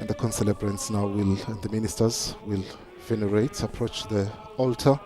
And the concelebrants now will, and the ministers will venerate, approach the altar.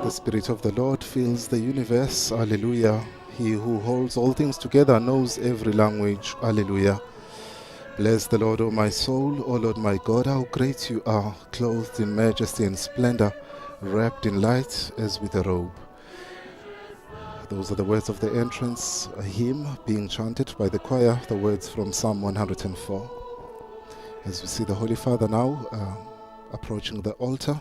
The Spirit of the Lord fills the universe. Alleluia. He who holds all things together knows every language. Alleluia. Bless the Lord, O my soul. O Lord my God, how great you are, clothed in majesty and splendor, wrapped in light as with a robe. Those are the words of the entrance, a hymn being chanted by the choir, the words from Psalm 104. As we see the Holy Father now approaching the altar,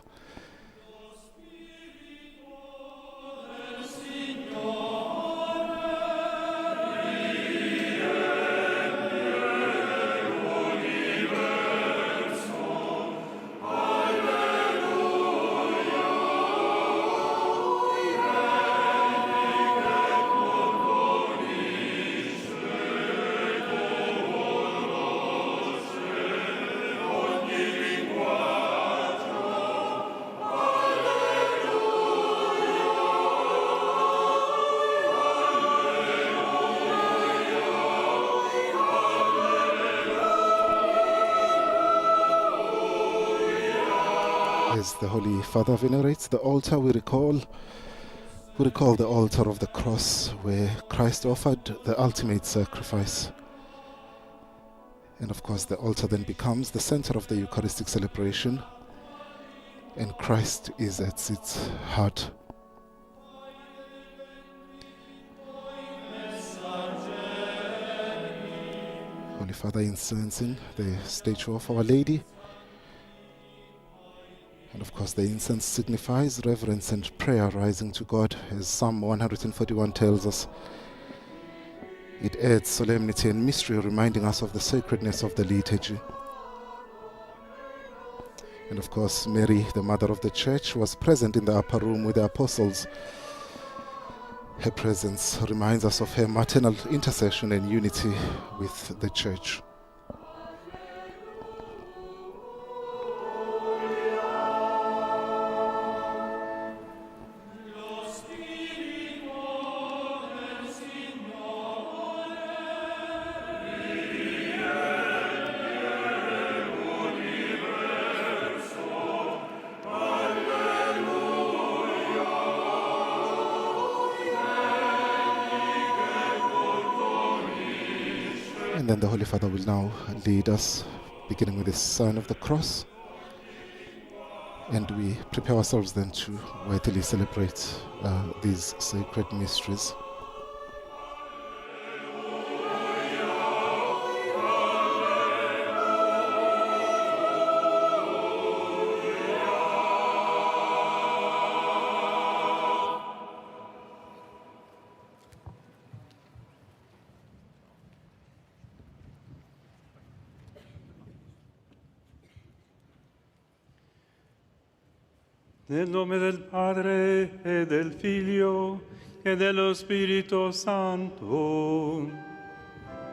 as the Holy Father venerates the altar, we recall the altar of the cross where Christ offered the ultimate sacrifice. And of course the altar then becomes the center of the Eucharistic celebration, and Christ is at its heart. Holy Father incensing the statue of Our Lady. And of course the incense signifies reverence and prayer rising to God, as Psalm 141 tells us. It adds solemnity and mystery, reminding us of the sacredness of the liturgy. And of course Mary, the Mother of the Church, was present in the upper room with the apostles. Her presence reminds us of her maternal intercession and unity with the Church. And then the Holy Father will now lead us, beginning with the sign of the cross. And we prepare ourselves then to worthily celebrate these sacred mysteries. Nel nome del Padre e del Figlio e dello Spirito Santo.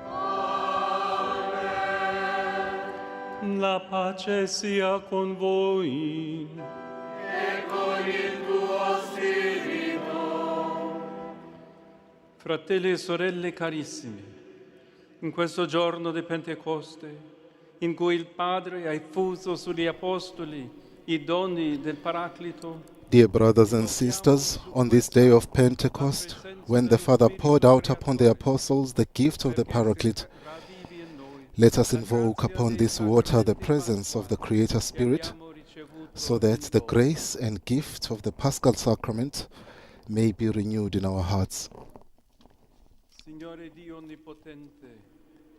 Amen. La pace sia con voi. E con il tuo spirito. Fratelli e sorelle carissimi, in questo giorno di Pentecoste, in cui il Padre ha effuso sugli Apostoli i doni del Paraclito, Dear brothers and sisters, on this day of Pentecost, when the Father poured out upon the apostles the gift of the Paraclete, let us invoke upon this water the presence of the Creator Spirit, so that the grace and gift of the Paschal Sacrament may be renewed in our hearts. Signore Dio Onnipotente,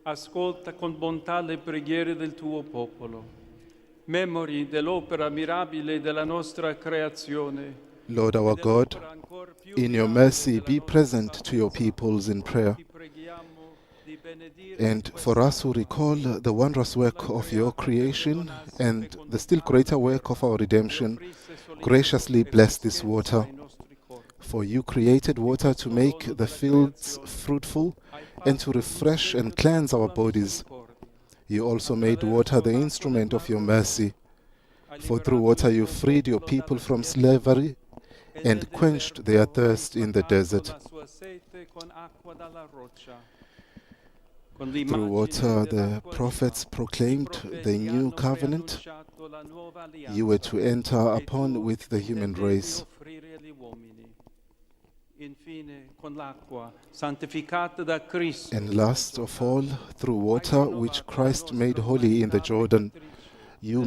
ascolta con bontà le preghiere del tuo popolo. Memori dell'opera mirabile della nostra creazione. Lord our God, in your mercy be present to your peoples in prayer. And for us who recall the wondrous work of your creation and the still greater work of our redemption, graciously bless this water. For you created water to make the fields fruitful and to refresh and cleanse our bodies. You also made water the instrument of your mercy. For through water you freed your people from slavery and quenched their thirst in the desert. Through water the prophets proclaimed the new covenant you were to enter upon with the human race. And last of all, through water which Christ made holy in the Jordan, you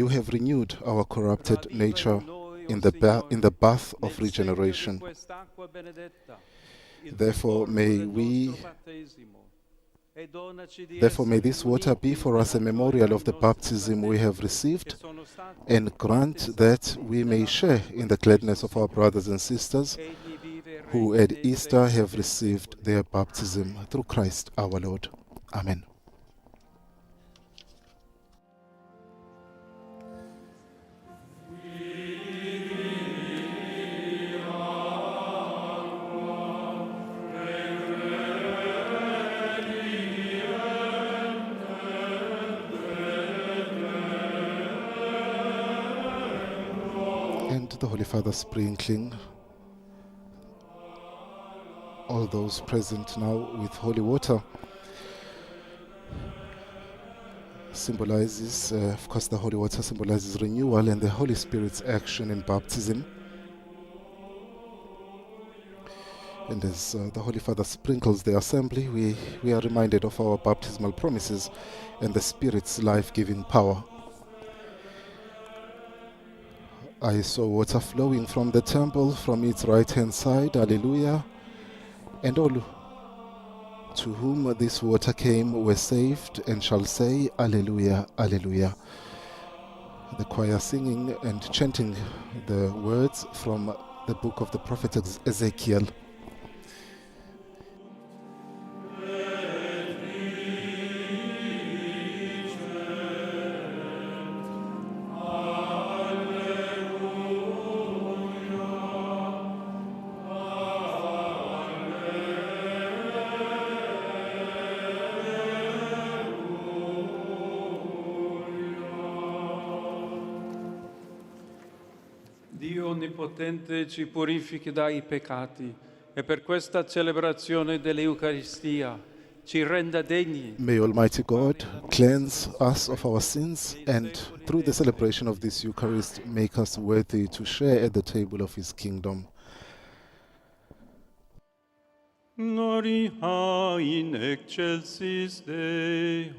have renewed our corrupted nature in the bath of regeneration. Therefore may this water be for us a memorial of the baptism we have received, and grant that we may share in the gladness of our brothers and sisters who at Easter have received their baptism through Christ our Lord. Amen. And the Holy Father sprinkling all those present now with holy water symbolizes, of course, the holy water symbolizes renewal and the Holy Spirit's action in baptism. And as the Holy Father sprinkles the assembly, we are reminded of our baptismal promises and the Spirit's life-giving power. I saw water flowing from the temple from its right-hand side, Alleluia, and all to whom this water came were saved and shall say, Alleluia, Alleluia. The choir singing and chanting the words from the book of the prophet Ezekiel. Dio Onnipotente ci purifichi dai peccati e per questa celebrazione dell'Eucaristia ci renda degni. May Almighty God cleanse us of our sins and through the celebration of this Eucharist make us worthy to share at the table of His kingdom. Gloria in excelsis Deo.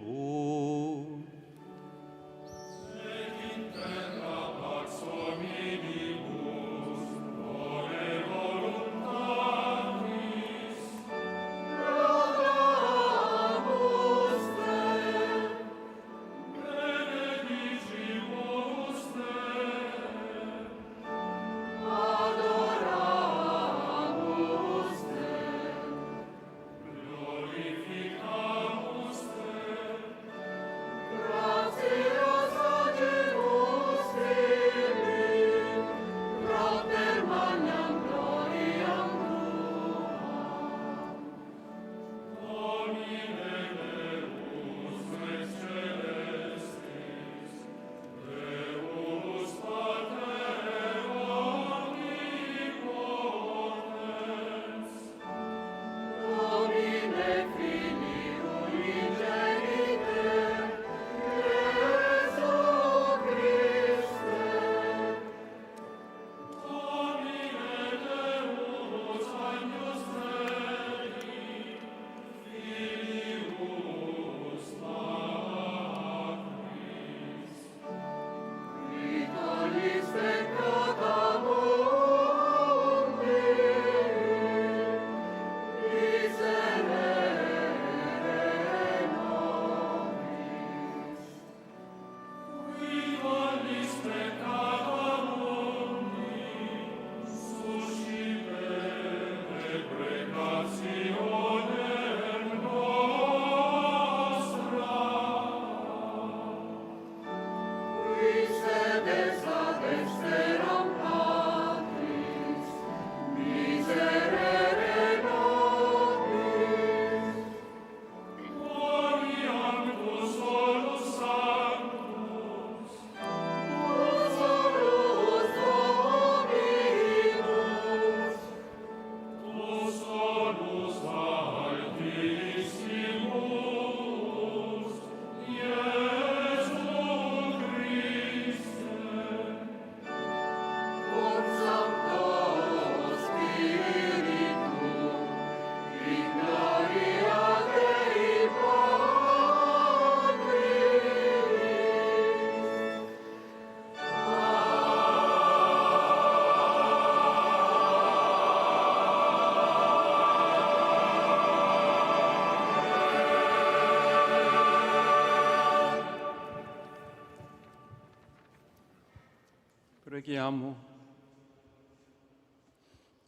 Preghiamo.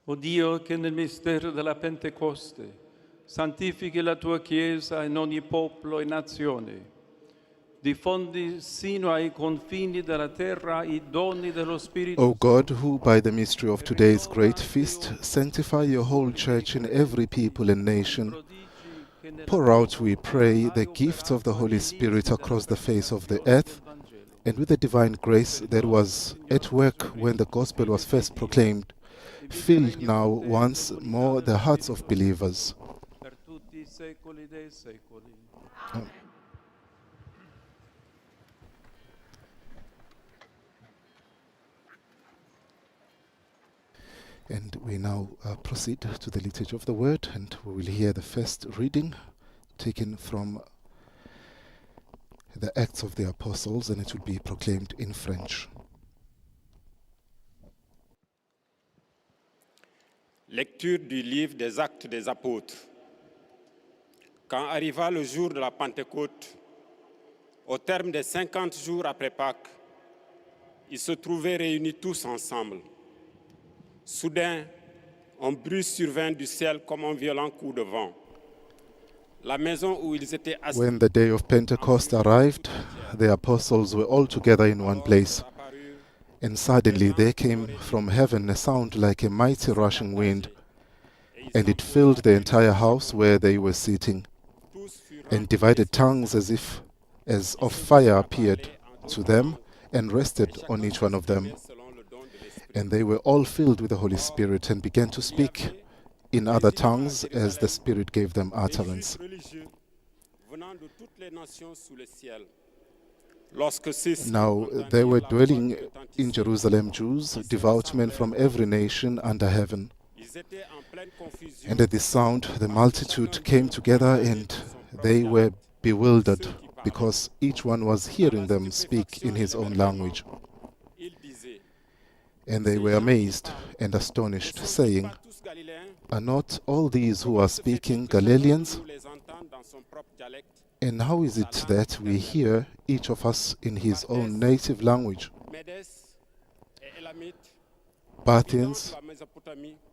O Dio, che nel mistero della Pentecoste santifichi la tua Chiesa in ogni popolo e nazione, diffondi sino ai confini della terra i doni dello Spirito O God, who by the mystery of today's great feast sanctify your whole church in every people and nation, pour out, we pray, the gifts of the Holy Spirit across the face of the earth, and with the divine grace that was at work when the gospel was first proclaimed, fill now once more the hearts of believers. per tutti i secoli dei secoli. And we now proceed to the liturgy of the word, and we will hear the first reading taken from the Acts of the Apostles, and it will be proclaimed in French. Lecture du livre des Actes des Apôtres. Quand arriva le jour de la Pentecôte, au terme des 50 jours après Pâques, ils se trouvaient réunis tous ensemble. Soudain, un bruit survint du ciel comme un violent coup de vent. La maison où ils étaient assis. When the day of Pentecost arrived, the apostles were all together in one place. And suddenly there came from heaven a sound like a mighty rushing wind, and it filled the entire house where they were sitting. And divided tongues as of fire appeared to them and rested on each one of them. And they were all filled with the Holy Spirit and began to speak in other tongues as the Spirit gave them utterance. Now there were dwelling in Jerusalem Jews, devout men from every nation under heaven. And at this sound the multitude came together, and they were bewildered, because each one was hearing them speak in his own language. And they were amazed and astonished, saying, "Are not all these who are speaking Galileans? And how is it that we hear each of us in his own native language? Parthians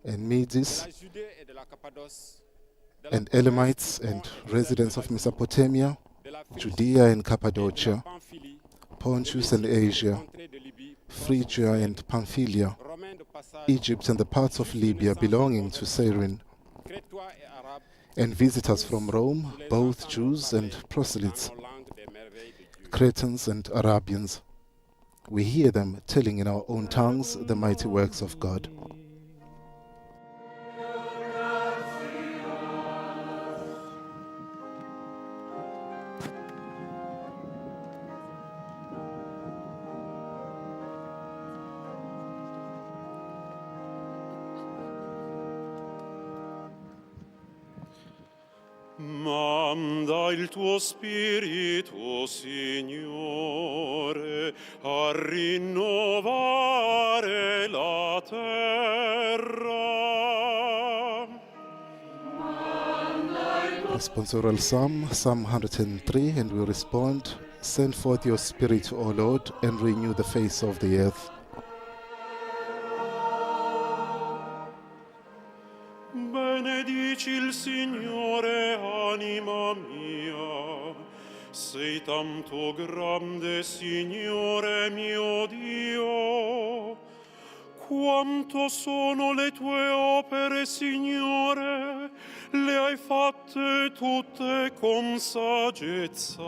and Medes and Elamites and residents of Mesopotamia, Judea and Cappadocia, Pontus and Asia, Phrygia and Pamphylia, Egypt and the parts of Libya belonging to Cyrene, and visitors from Rome, both Jews and proselytes, Cretans and Arabians. We hear them telling in our own tongues the mighty works of God." Manda il tuo spirito, Signore, a rinnovare la terra. Responsorial Psalm, Psalm 103, and we respond, "Send forth your Spirit, O Lord, and renew the face of the earth." Benedici il Signore, anima mia. Sei tanto grande, Signore mio Dio. Quanto sono le tue opere, Signore, le hai fatte tutte con saggezza.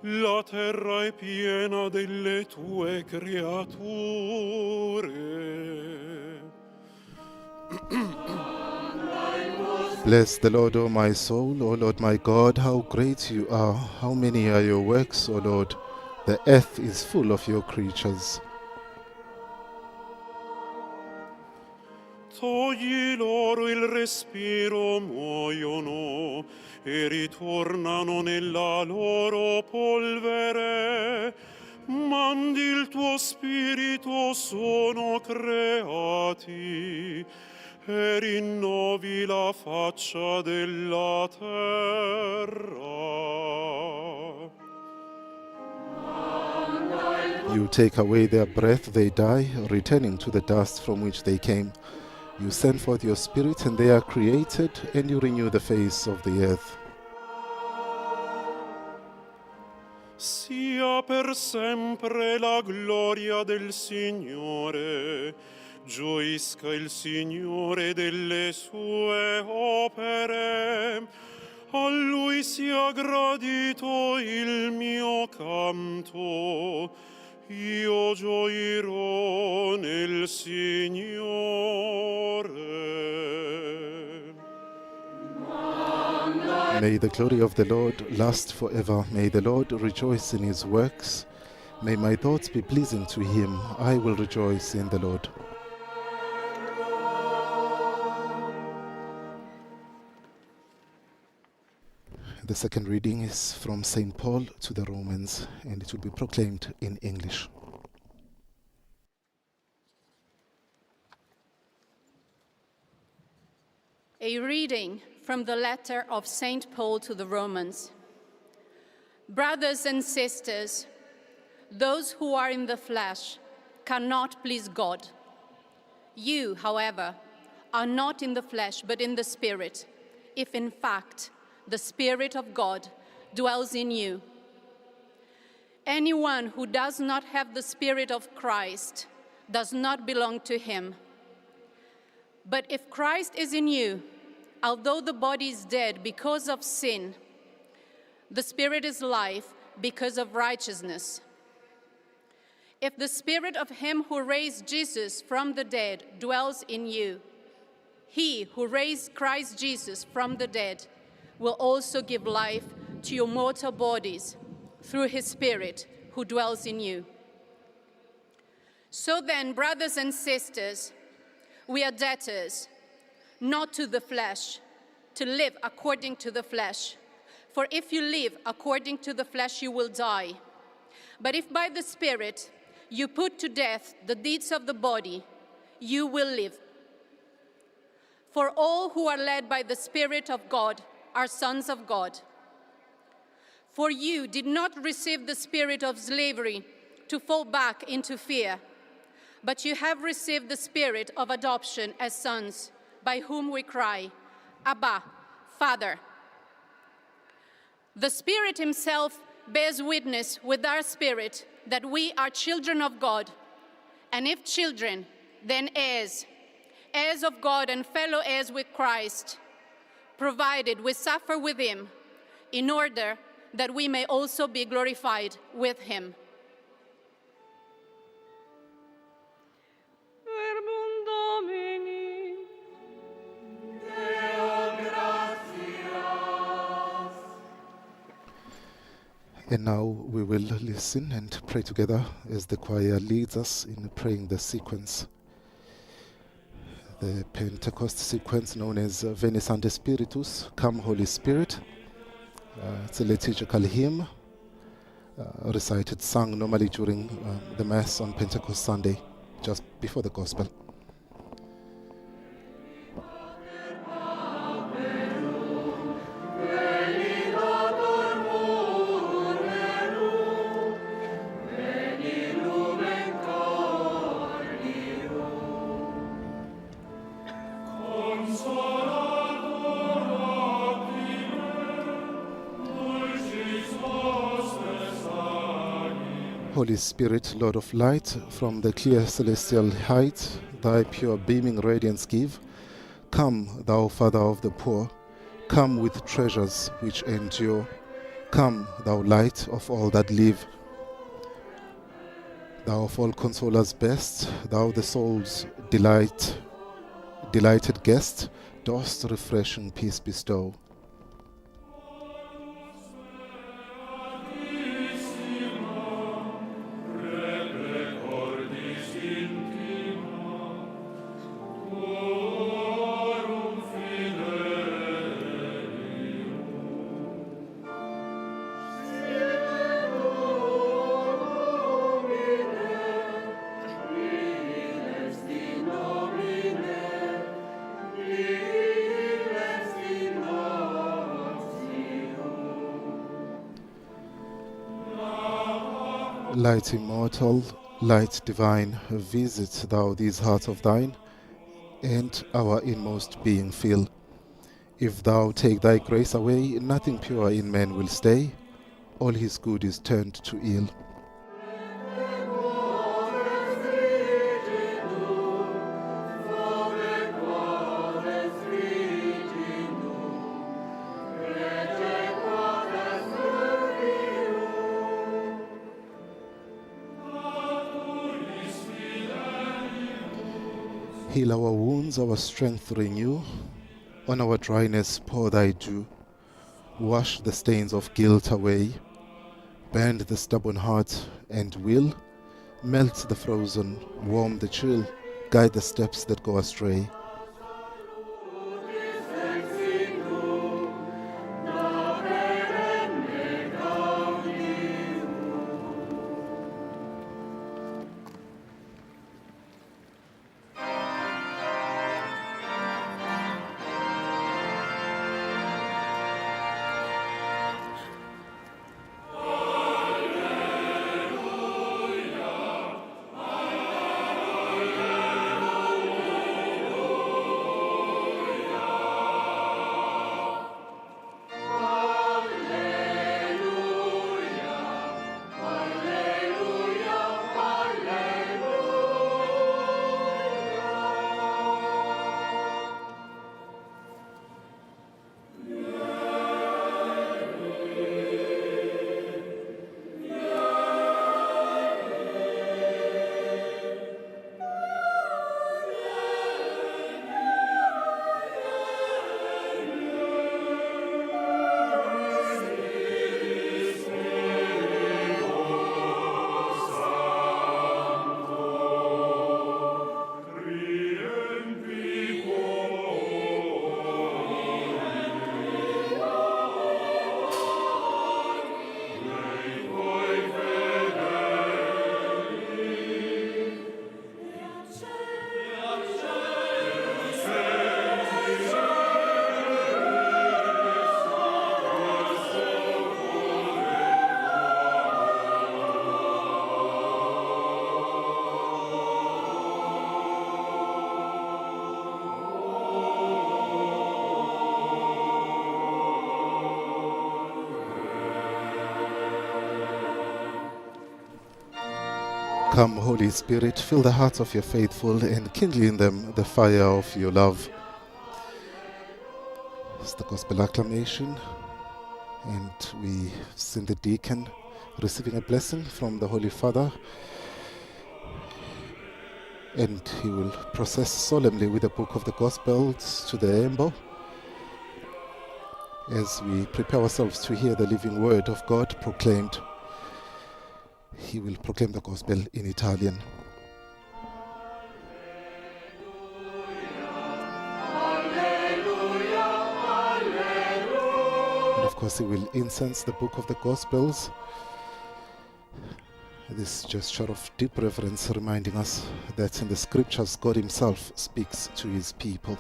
La terra è piena delle tue creature. Bless the Lord, O my soul. O Lord my God, how great you are. How many are your works, O Lord. The earth is full of your creatures. Togli loro il respiro, muoiono e ritornano nella loro polvere. Mandi il tuo spirito, sono creati, e rinnovi la faccia della terra. You take away their breath, they die, returning to the dust from which they came. You send forth your Spirit, and they are created, and you renew the face of the earth. Sia per sempre la gloria del Signore. Gioisca il Signore delle sue opere. A Lui sia gradito il mio canto. Io gioirò nel Signore. May the glory of the Lord last forever. May the Lord rejoice in his works. May my thoughts be pleasing to him. I will rejoice in the Lord. The second reading is from St. Paul to the Romans, and it will be proclaimed in English. A reading from the letter of St. Paul to the Romans. Brothers and sisters, those who are in the flesh cannot please God. You, however, are not in the flesh but in the Spirit, if in fact the Spirit of God dwells in you. Anyone who does not have the Spirit of Christ does not belong to him. But if Christ is in you, although the body is dead because of sin, the Spirit is life because of righteousness. If the Spirit of him who raised Jesus from the dead dwells in you, he who raised Christ Jesus from the dead will also give life to your mortal bodies through his Spirit who dwells in you. So then, brothers and sisters, we are debtors, not to the flesh, to live according to the flesh. For if you live according to the flesh, you will die. But if by the Spirit you put to death the deeds of the body, you will live. For all who are led by the Spirit of God are sons of God. For you did not receive the spirit of slavery to fall back into fear, but you have received the Spirit of adoption as sons, by whom we cry, Abba, Father. The Spirit himself bears witness with our spirit that we are children of God, and if children, then heirs, heirs of God and fellow heirs with Christ, provided we suffer with him, in order that we may also be glorified with him. Verbum Domini. Deo gratias. And now we will listen and pray together as the choir leads us in praying the sequence. The Pentecost sequence known as Veni Sancte Spiritus, Come Holy Spirit. It's a liturgical hymn recited, sung normally during the Mass on Pentecost Sunday, just before the Gospel. Holy Spirit, Lord of light, from the clear celestial height, thy pure beaming radiance give. Come, thou Father of the poor, come with treasures which endure. Come, thou light of all that live. Thou of all consolers best, thou the soul's delighted guest, dost refreshing peace bestow. Domine, Light immortal, light divine, visit thou these hearts of thine, and our inmost being fill. If thou take thy grace away, nothing pure in man will stay, all his good is turned to ill. Heal our wounds, our strength renew, on our dryness pour thy dew. Wash the stains of guilt away, bend the stubborn heart and will, melt the frozen, warm the chill, guide the steps that go astray. Come, Holy Spirit, fill the hearts of your faithful and kindle in them the fire of your love. It's the Gospel acclamation, and we sing the deacon receiving a blessing from the Holy Father, and he will process solemnly with the book of the Gospels to the Embo as we prepare ourselves to hear the living word of God proclaimed. He will proclaim the Gospel in Italian. And of course he will incense the book of the Gospels. This gesture of deep reverence reminding us that in the scriptures God himself speaks to his people.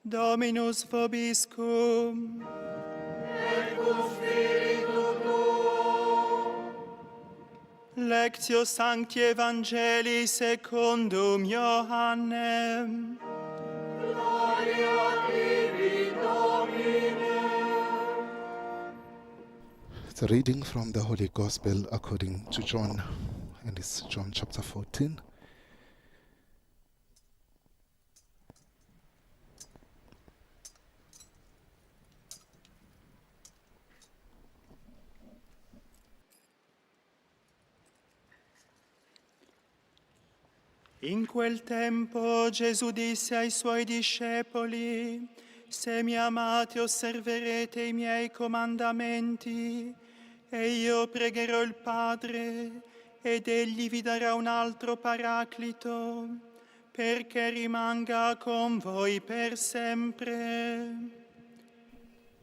Dominus vobiscum. Et cum spiritu tuo. Lectio Sancti Evangelii secundum Ioannem. Gloria tibi, Domine. It's a reading from the Holy Gospel according to John, and it's John chapter 14. In quel tempo Gesù disse ai suoi discepoli: se mi amate osserverete i miei comandamenti, e io pregherò il Padre, ed egli vi darà un altro paraclito, perché rimanga con voi per sempre.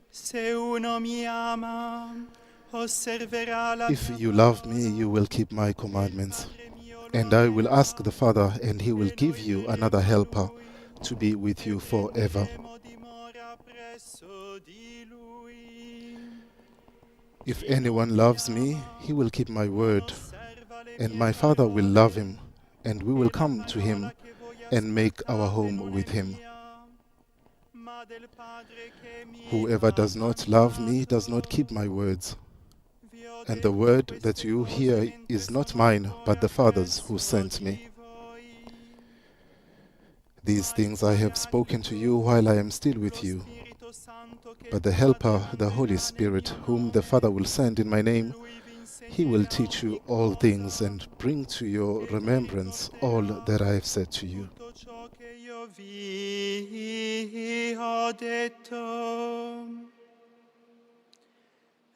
Se uno mi ama, osserverà la If mia you love me, you will keep my commandments. And I will ask the Father, and he will give you another helper to be with you forever. If anyone loves me, he will keep my word, and my Father will love him, and we will come to him and make our home with him. Whoever does not love me does not keep my words. And the word that you hear is not mine, but the Father's who sent me. These things I have spoken to you while I am still with you. But the Helper, the Holy Spirit, whom the Father will send in my name, he will teach you all things and bring to your remembrance all that I have said to you.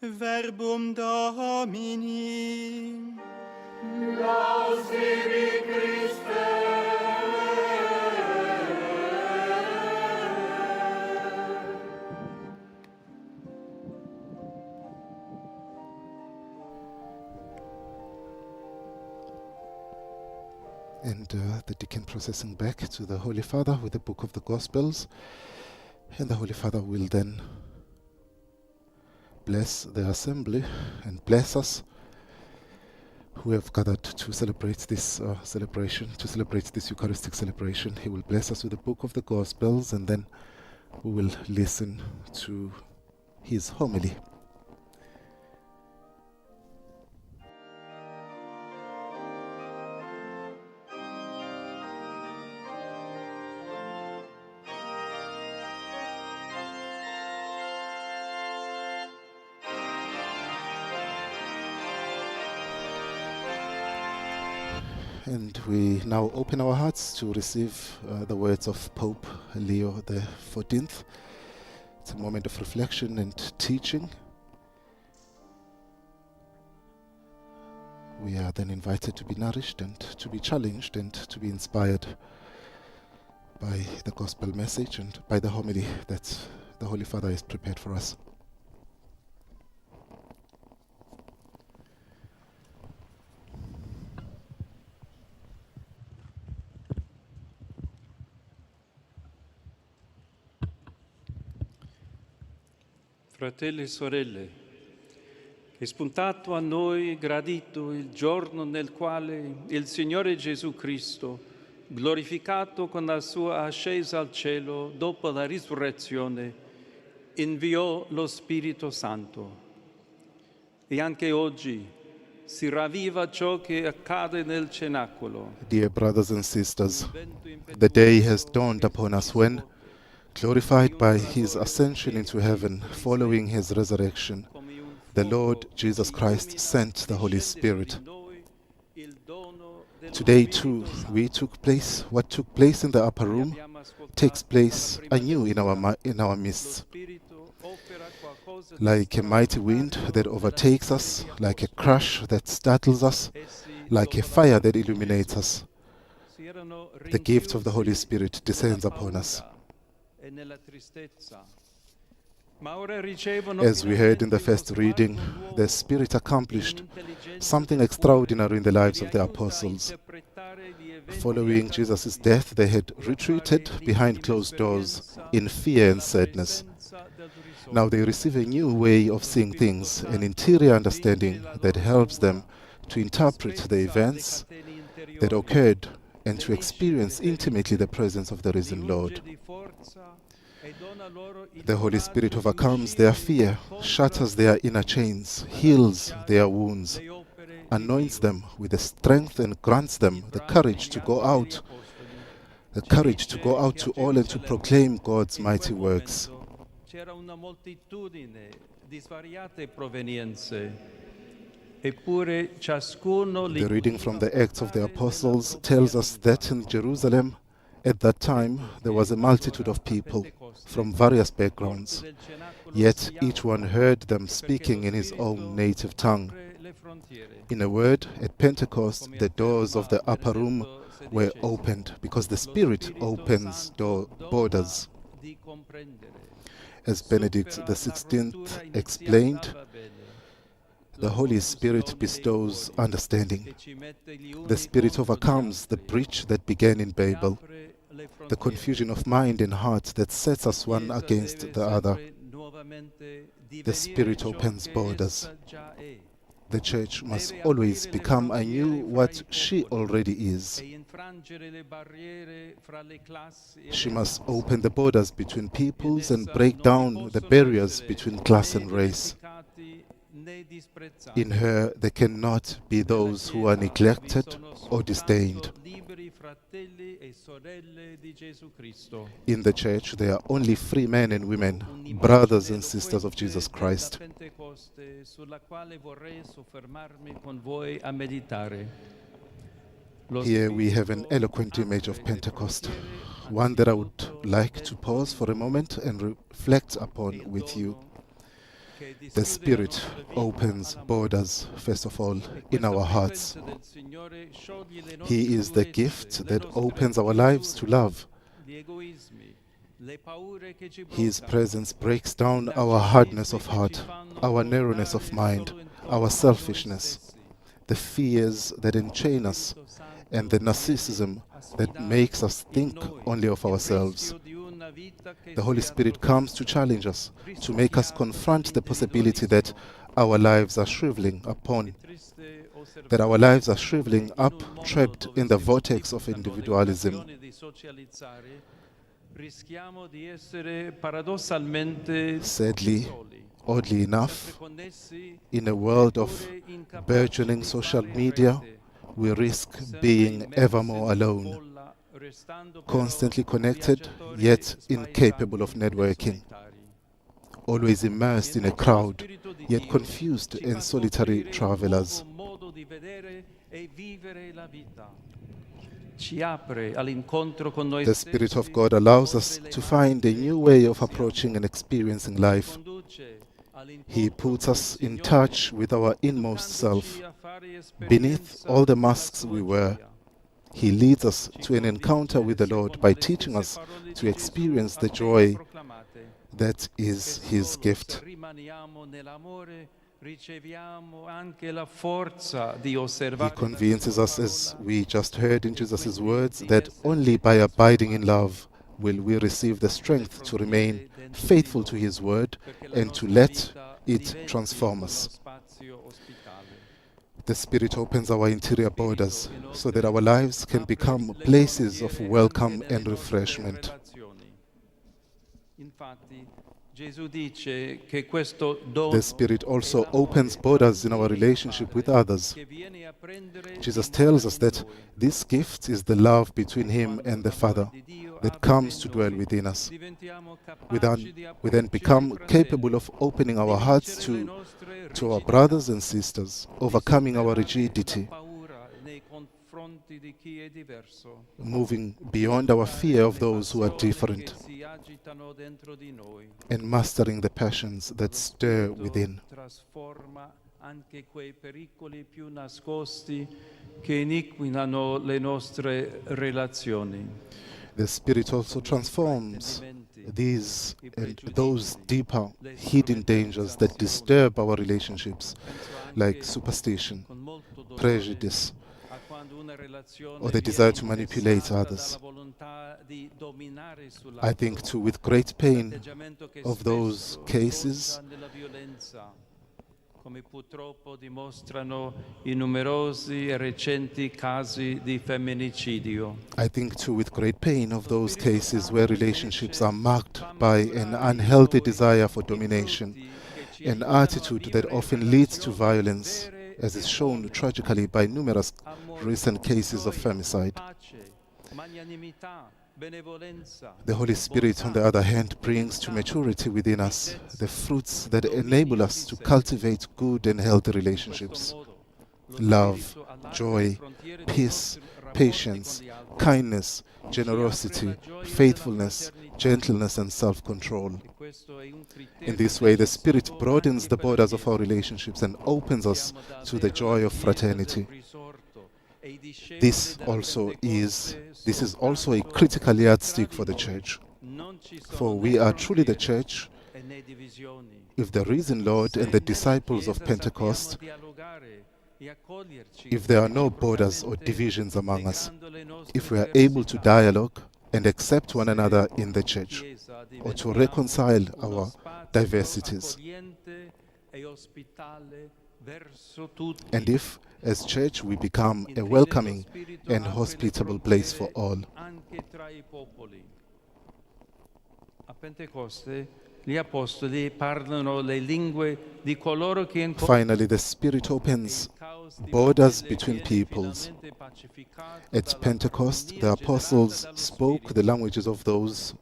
Verbum Domini. Laus tibi Christe. And the deacon processing back to the Holy Father with the Book of the Gospels. And the Holy Father will then bless the assembly and bless us who have gathered to celebrate this this Eucharistic celebration. He will bless us with the Book of the Gospels, and then we will listen to his homily. And we now open our hearts to receive the words of Pope Leo XIV. It's a moment of reflection and teaching. We are then invited to be nourished and to be challenged and to be inspired by the gospel message and by the homily that the Holy Father has prepared for us. Fratelli e sorelle, è spuntato a noi gradito il giorno nel quale il Signore Gesù Cristo, glorificato con la sua ascesa al cielo dopo la risurrezione, inviò lo Spirito Santo. E anche oggi si ravviva ciò che accade nel cenacolo. Dear brothers and sisters, the day has dawned upon us when, glorified by his ascension into heaven, following his resurrection, the Lord Jesus Christ sent the Holy Spirit. Today too, what took place in the upper room takes place anew in our midst. Like a mighty wind that overtakes us, like a crash that startles us, like a fire that illuminates us, the gift of the Holy Spirit descends upon us. As we heard in the first reading, the Spirit accomplished something extraordinary in the lives of the apostles. Following Jesus' death, they had retreated behind closed doors in fear and sadness. Now they receive a new way of seeing things, an interior understanding that helps them to interpret the events that occurred and to experience intimately the presence of the risen Lord. The Holy Spirit overcomes their fear, shatters their inner chains, heals their wounds, anoints them with the strength and grants them the courage to go out to all and to proclaim God's mighty works. Eppure ciascuno li The reading from the Acts of the Apostles tells us that in Jerusalem, at that time, there was a multitude of people from various backgrounds, yet each one heard them speaking in his own native tongue. In a word, at Pentecost, the doors of the upper room were opened, because the Spirit opens borders. As Benedict XVI explained, the Holy Spirit bestows understanding. The Spirit overcomes the breach that began in Babel, the confusion of mind and heart that sets us one against the other. The Spirit opens borders. The Church must always become anew what she already is. She must open the borders between peoples and break down the barriers between class and race. In her, there cannot be those who are neglected or disdained. In the Church, there are only free men and women, brothers and sisters of Jesus Christ. Here we have an eloquent image of Pentecost, one that I would like to pause for a moment and reflect upon with you. The Spirit opens borders, first of all, in our hearts. He is the gift that opens our lives to love. His presence breaks down our hardness of heart, our narrowness of mind, our selfishness, the fears that enchain us, and the narcissism that makes us think only of ourselves. The Holy Spirit comes to challenge us, to make us confront the possibility that our lives are shriveling up, trapped in the vortex of individualism. Sadly, oddly enough, in a world of burgeoning social media, we risk being ever more alone, constantly connected, yet incapable of networking, always immersed in a crowd, yet confused and solitary travelers. The Spirit of God allows us to find a new way of approaching and experiencing life. He puts us in touch with our inmost self, beneath all the masks we wear. He leads us to an encounter with the Lord by teaching us to experience the joy that is His gift. He convinces us, as we just heard in Jesus' words, that only by abiding in love will we receive the strength to remain faithful to His word and to let it transform us. The Spirit opens our interior borders so that our lives can become places of welcome and refreshment. The Spirit also opens borders in our relationship with others. Jesus tells us that this gift is the love between Him and the Father that comes to dwell within us. We then become capable of opening our hearts to our brothers and sisters, overcoming our rigidity, moving beyond our fear of those who are different, and mastering the passions that stir within. The Spirit also transforms these and those deeper hidden dangers that disturb our relationships, like superstition, prejudice, or the desire to manipulate others. I think too with great pain of those cases come purtroppo dimostrano I numerosi e recenti casi di femminicidio. I think too with great pain of those cases where relationships are marked by an unhealthy desire for domination, an attitude that often leads to violence, as is shown tragically by numerous recent cases of femicide. The Holy Spirit, on the other hand, brings to maturity within us the fruits that enable us to cultivate good and healthy relationships. love, joy, peace, patience, kindness, generosity, faithfulness, gentleness, and self-control. In this way, the Spirit broadens the borders of our relationships and opens us to the joy of fraternity. This is also a critical yardstick for the Church. For we are truly the Church if the risen Lord and the disciples of Pentecost, if there are no borders or divisions among us, if we are able to dialogue and accept one another in the Church, or to reconcile our diversities, and if, as Church, we become a welcoming and hospitable place for all. Finally, the Spirit opens borders between peoples. At Pentecost, the apostles spoke the languages of those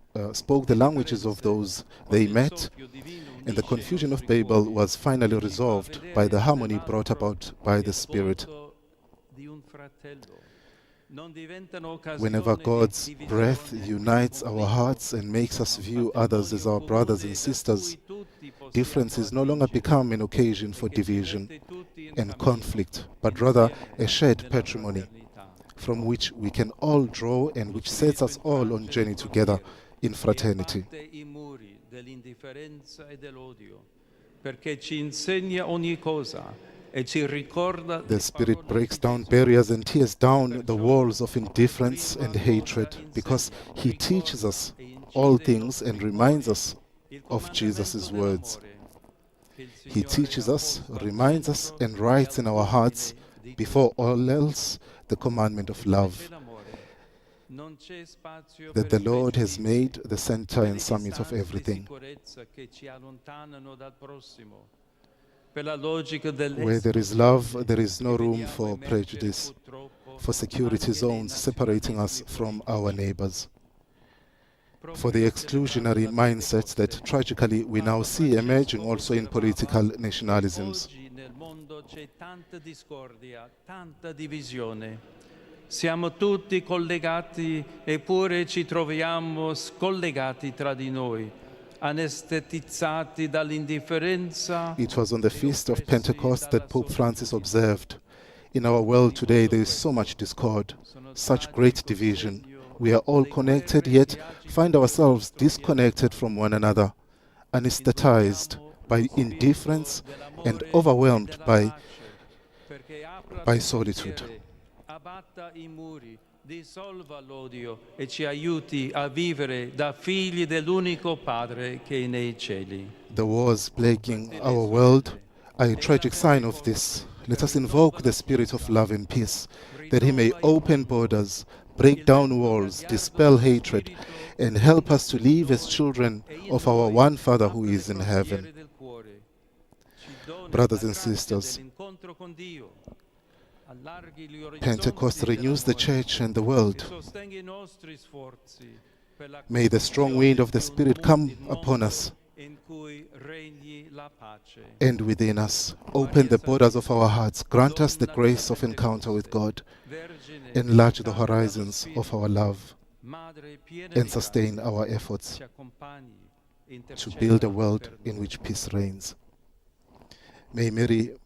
they met, and the confusion of Babel was finally resolved by the harmony brought about by the Spirit. Whenever God's breath unites our hearts and makes us view others as our brothers and sisters, differences no longer become an occasion for division and conflict, but rather a shared patrimony from which we can all draw and which sets us all on journey together in fraternity. The Spirit breaks down barriers and tears down the walls of indifference and hatred, because He teaches us all things and reminds us of Jesus' words. He teaches us, reminds us, and writes in our hearts, before all else, the commandment of love, that the Lord has made the center and summit of everything. Where there is love, there is no room for prejudice, for security zones separating us from our neighbors, for the exclusionary mindsets that tragically we now see emerging also in political nationalisms. Siamo tutti collegati, eppure ci troviamo scollegati tra di noi. It was on the feast of Pentecost that Pope Francis observed, "In our world today there is so much discord, such great division. We are all connected, yet find ourselves disconnected from one another, anesthetized by indifference and overwhelmed by solitude." Dissolva l'odio e ci aiuti a vivere da figli dell'unico Padre che è nei cieli. The wars plaguing our world are a tragic sign of this. Let us invoke the Spirit of love and peace, that He may open borders, break down walls, dispel hatred, and help us to live as children of our one Father who is in heaven. Brothers and sisters, Pentecost renews the Church and the world. May the strong wind of the Spirit come upon us and within us. Open the borders of our hearts. Grant us the grace of encounter with God. Enlarge the horizons of our love and sustain our efforts to build a world in which peace reigns. May Mary,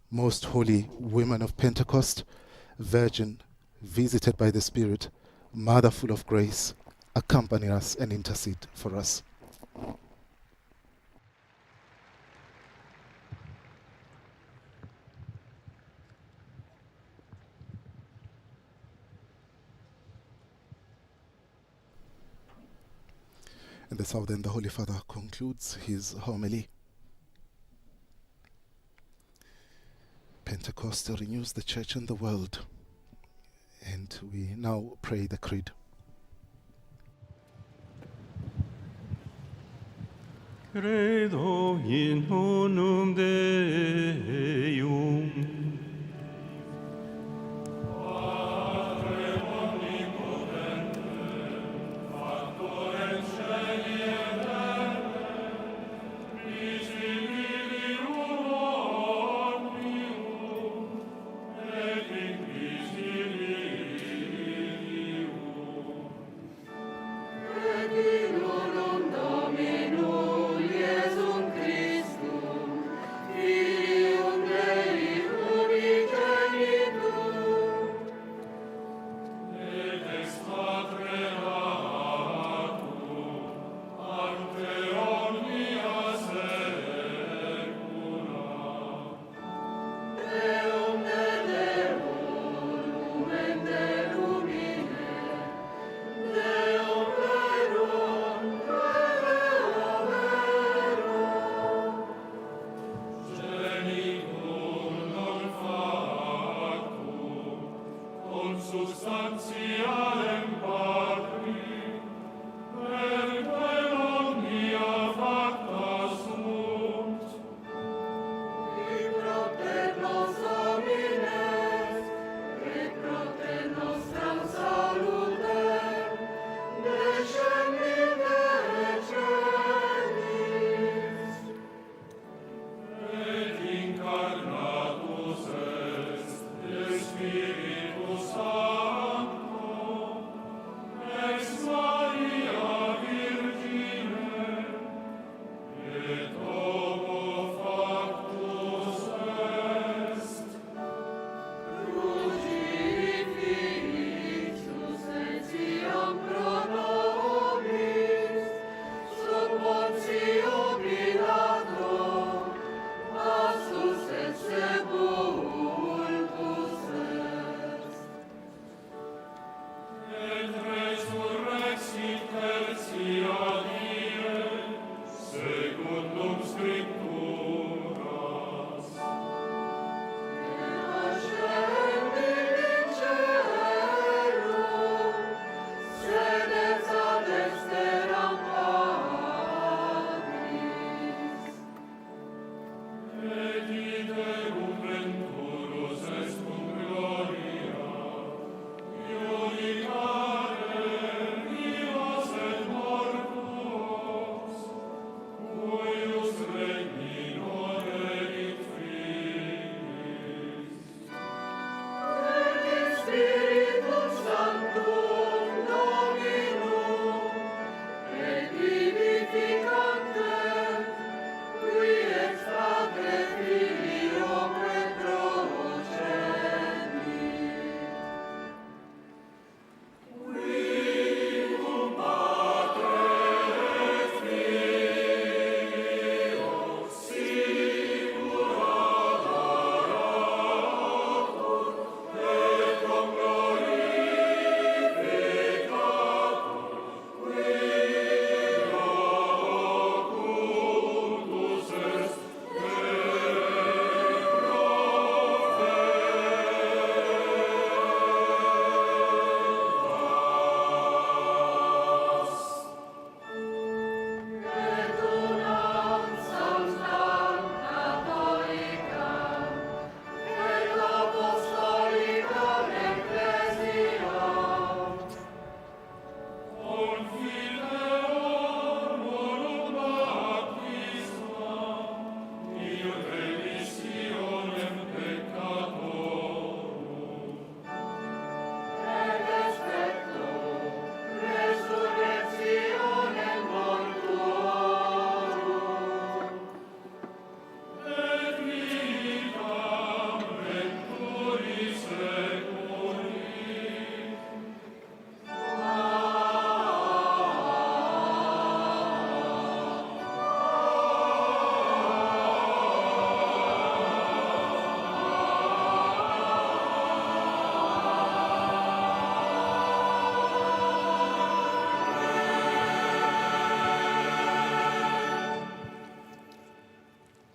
Most Holy Women of Pentecost, Virgin, visited by the Spirit, Mother full of grace, accompany us and intercede for us. And that's how then the Holy Father concludes his homily. Pentecost renews the Church and the world. And we now pray the Creed. Credo in unum Deum,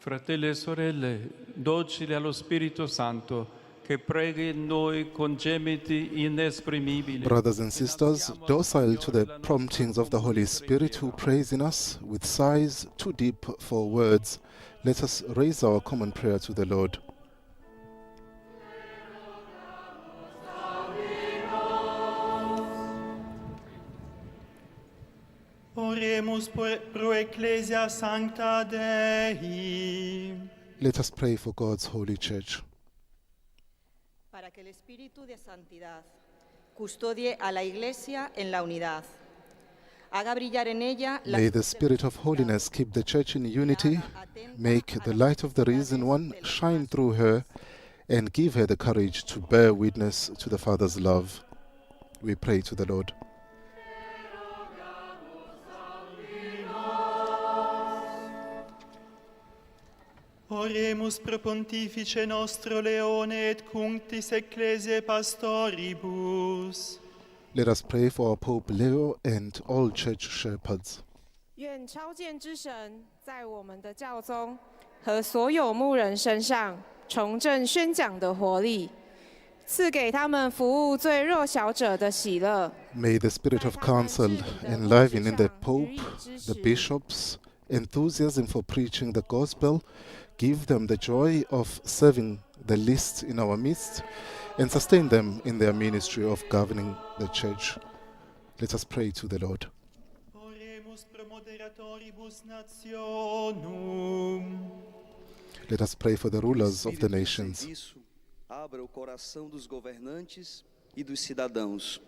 Fratelli e sorelle, docili allo Spirito Santo, che preghi in noi con gemiti inesprimibili. Brothers and sisters, docile to the promptings of the Holy Spirit who prays in us with sighs too deep for words, let us raise our common prayer to the Lord. Oremus pro Ecclesia Sancta Dei. Let us pray for God's holy church. Para que el Espíritu de Santidad custodie a la Iglesia en la unidad. Haga brillar en ella la May the Spirit of holiness keep the church in unity, make the light of the risen one shine through her, and give her the courage to bear witness to the Father's love. We pray to the Lord. Oremus pro Pontifice nostro Leone et cunctis Ecclesiae pastoribus. Let us pray for our Pope Leo and all church shepherds. 愿超荐之神在我们的教宗和所有牧人身上重振宣讲的活力，赐给他们服务最弱小者的喜乐。 May the spirit of counsel enliven in the Pope, the bishops, enthusiasm for preaching the gospel, give them the joy of serving the least in our midst, and sustain them in their ministry of governing the church. Let us pray to the Lord. Oremus pro moderatoribus nationum. Let us pray for the rulers of the nations. Abra o coração dos governantes e dos cidadãos.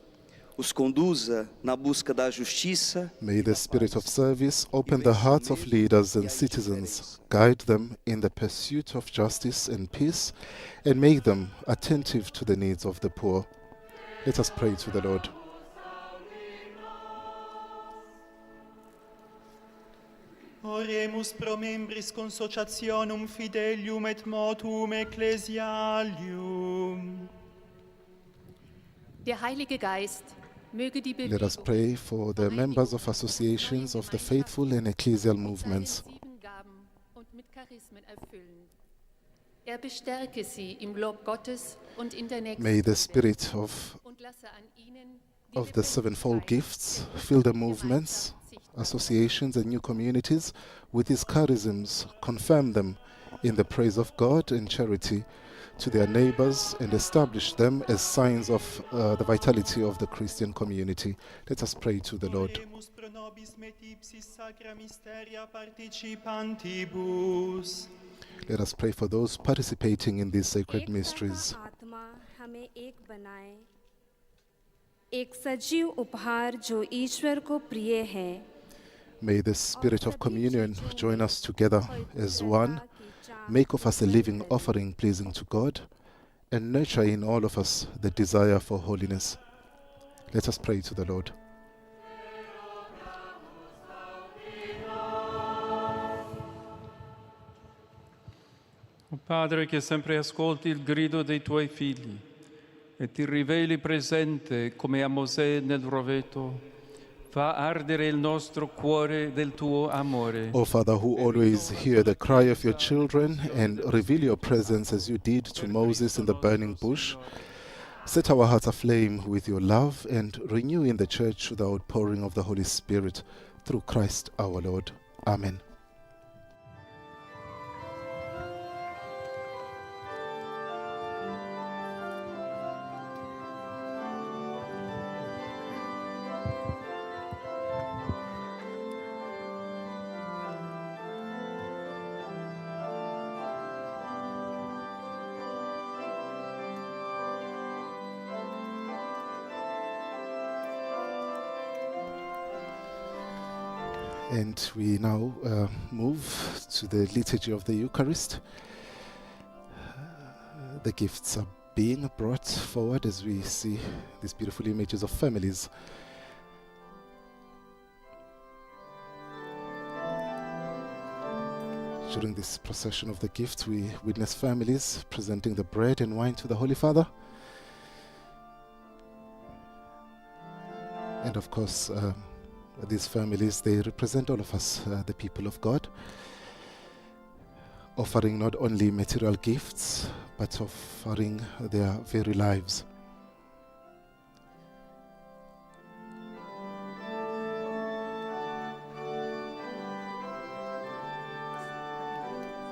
Os conduza na busca da justiça. May the spirit of service open the hearts of leaders and citizens, guide them in the pursuit of justice and peace, and make them attentive to the needs of the poor. Let us pray to the Lord. Oremus pro membris consociationum fidelium et motuum ecclesialium. Der Heilige Geist möge die Let us pray for the members of associations of the faithful and ecclesial movements. bestärke sie im Lob Gottes und in der May the spirit of the sevenfold gifts fill the movements, associations and new communities with his charisms, confirm them, in the praise of God and charity to their neighbors and establish them as signs of the vitality of the Christian community. Let us pray to the Lord. Oremus pro nobis metipsis sacra mysteria participantibus. Let us pray for those participating in these sacred mysteries. आत्मा हमें एक बनाए, एक सजीव उपहार जो ईश्वर को प्रिय है. May the spirit of communion join us together as one, make of us a living offering pleasing to God, and nurture in all of us the desire for holiness. Let us pray to the Lord. O Padre che sempre ascolti il grido dei tuoi figli e ti riveli presente come a Mosè nel roveto, fa ardere il nostro cuore del tuo amore. O Father, who always hear the cry of your children and reveal your presence as you did to Moses in the burning bush, set our hearts aflame with your love and renew in the Church the outpouring of the Holy Spirit through Christ our Lord. Amen. And we now move to the liturgy of the Eucharist. The gifts are being brought forward as we see these beautiful images of families. During this procession of the gifts, we witness families presenting the bread and wine to the Holy Father. And of course, these families, they represent all of us, the people of God, offering not only material gifts, but offering their very lives.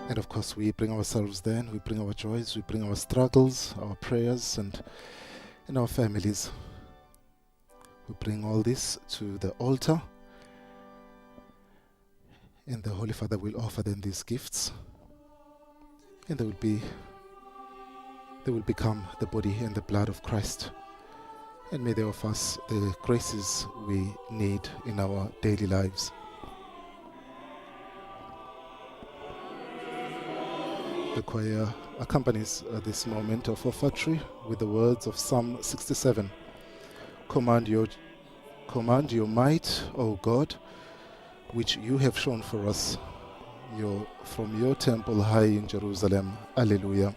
And of course, we bring ourselves then, we bring our joys, we bring our struggles, our prayers, and our families. We bring all this to the altar, and the Holy Father will offer them these gifts, and they will become the body and the blood of Christ, and may they offer us the graces we need in our daily lives. The choir accompanies this moment of offertory with the words of Psalm 67. Command your might, O God, which you have shown for us, from your temple high in Jerusalem. Alleluia.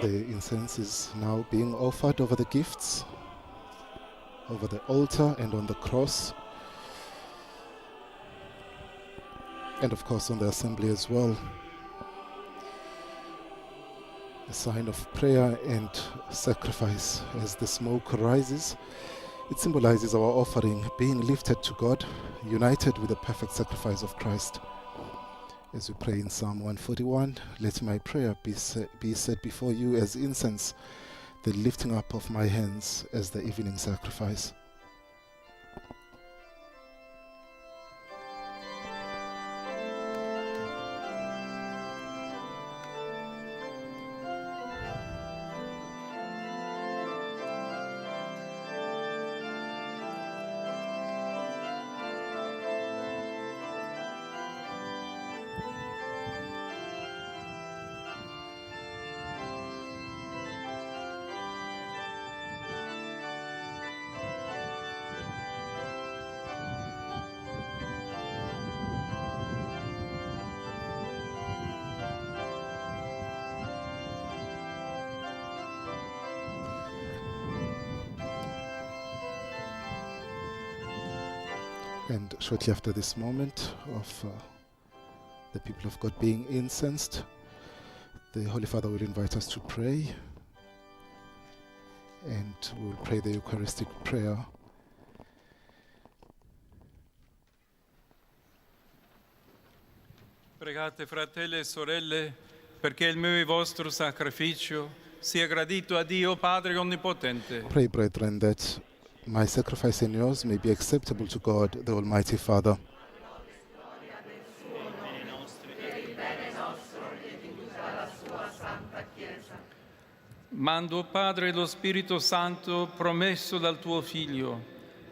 The incense is now being offered over the gifts, over the altar and on the cross, and of course on the assembly as well. A sign of prayer and sacrifice. As the smoke rises, it symbolizes our offering being lifted to God, united with the perfect sacrifice of Christ. As we pray in Psalm 141, let my prayer be set before you as incense, the lifting up of my hands as the evening sacrifice. And shortly after this moment of the people of God being incensed, the Holy Father will invite us to pray, and we will pray the Eucharistic prayer. Pregate, fratelli e sorelle, perché il mio e vostro sacrificio sia gradito a Dio Padre Onnipotente. Pray, brethren, that my sacrifice and yours may be acceptable to God, the Almighty Father. Mando, Padre, lo Spirito Santo promesso dal tuo Figlio,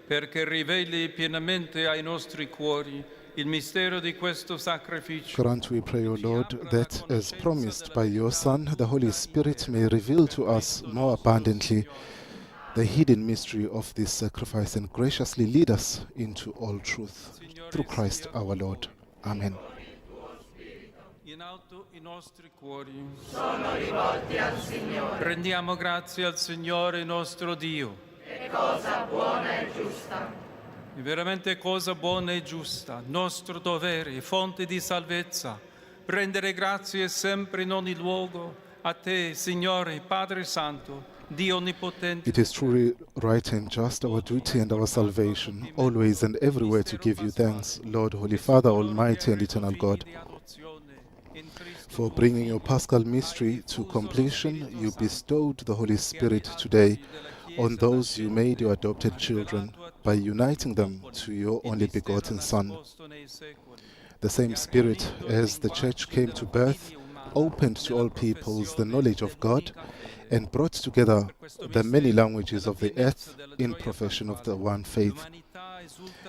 perché riveli pienamente ai nostri cuori il mistero di questo sacrificio. Grant, we pray, O Lord, that as promised by your Son, the Holy Spirit may reveal to us more abundantly the hidden mystery of this sacrifice and graciously lead us into all truth. Through Christ our Lord. Amen. In alto i nostri cuori sono rivolti al Signore. Rendiamo grazie al Signore nostro Dio. È cosa buona e giusta. È veramente cosa buona e giusta, nostro dovere e fonte di salvezza, rendere grazie sempre in ogni luogo a te, Signore, Padre Santo, Dio Onnipotente. It is truly right and just, our duty and our salvation, always and everywhere to give you thanks, Lord, Holy Father, Almighty and Eternal God. For bringing your Paschal mystery to completion, you bestowed the Holy Spirit today on those you made your adopted children by uniting them to your only begotten Son. The same Spirit, as the Church came to birth, opened to all peoples the knowledge of God and brought together the many languages of the earth in profession of the one faith.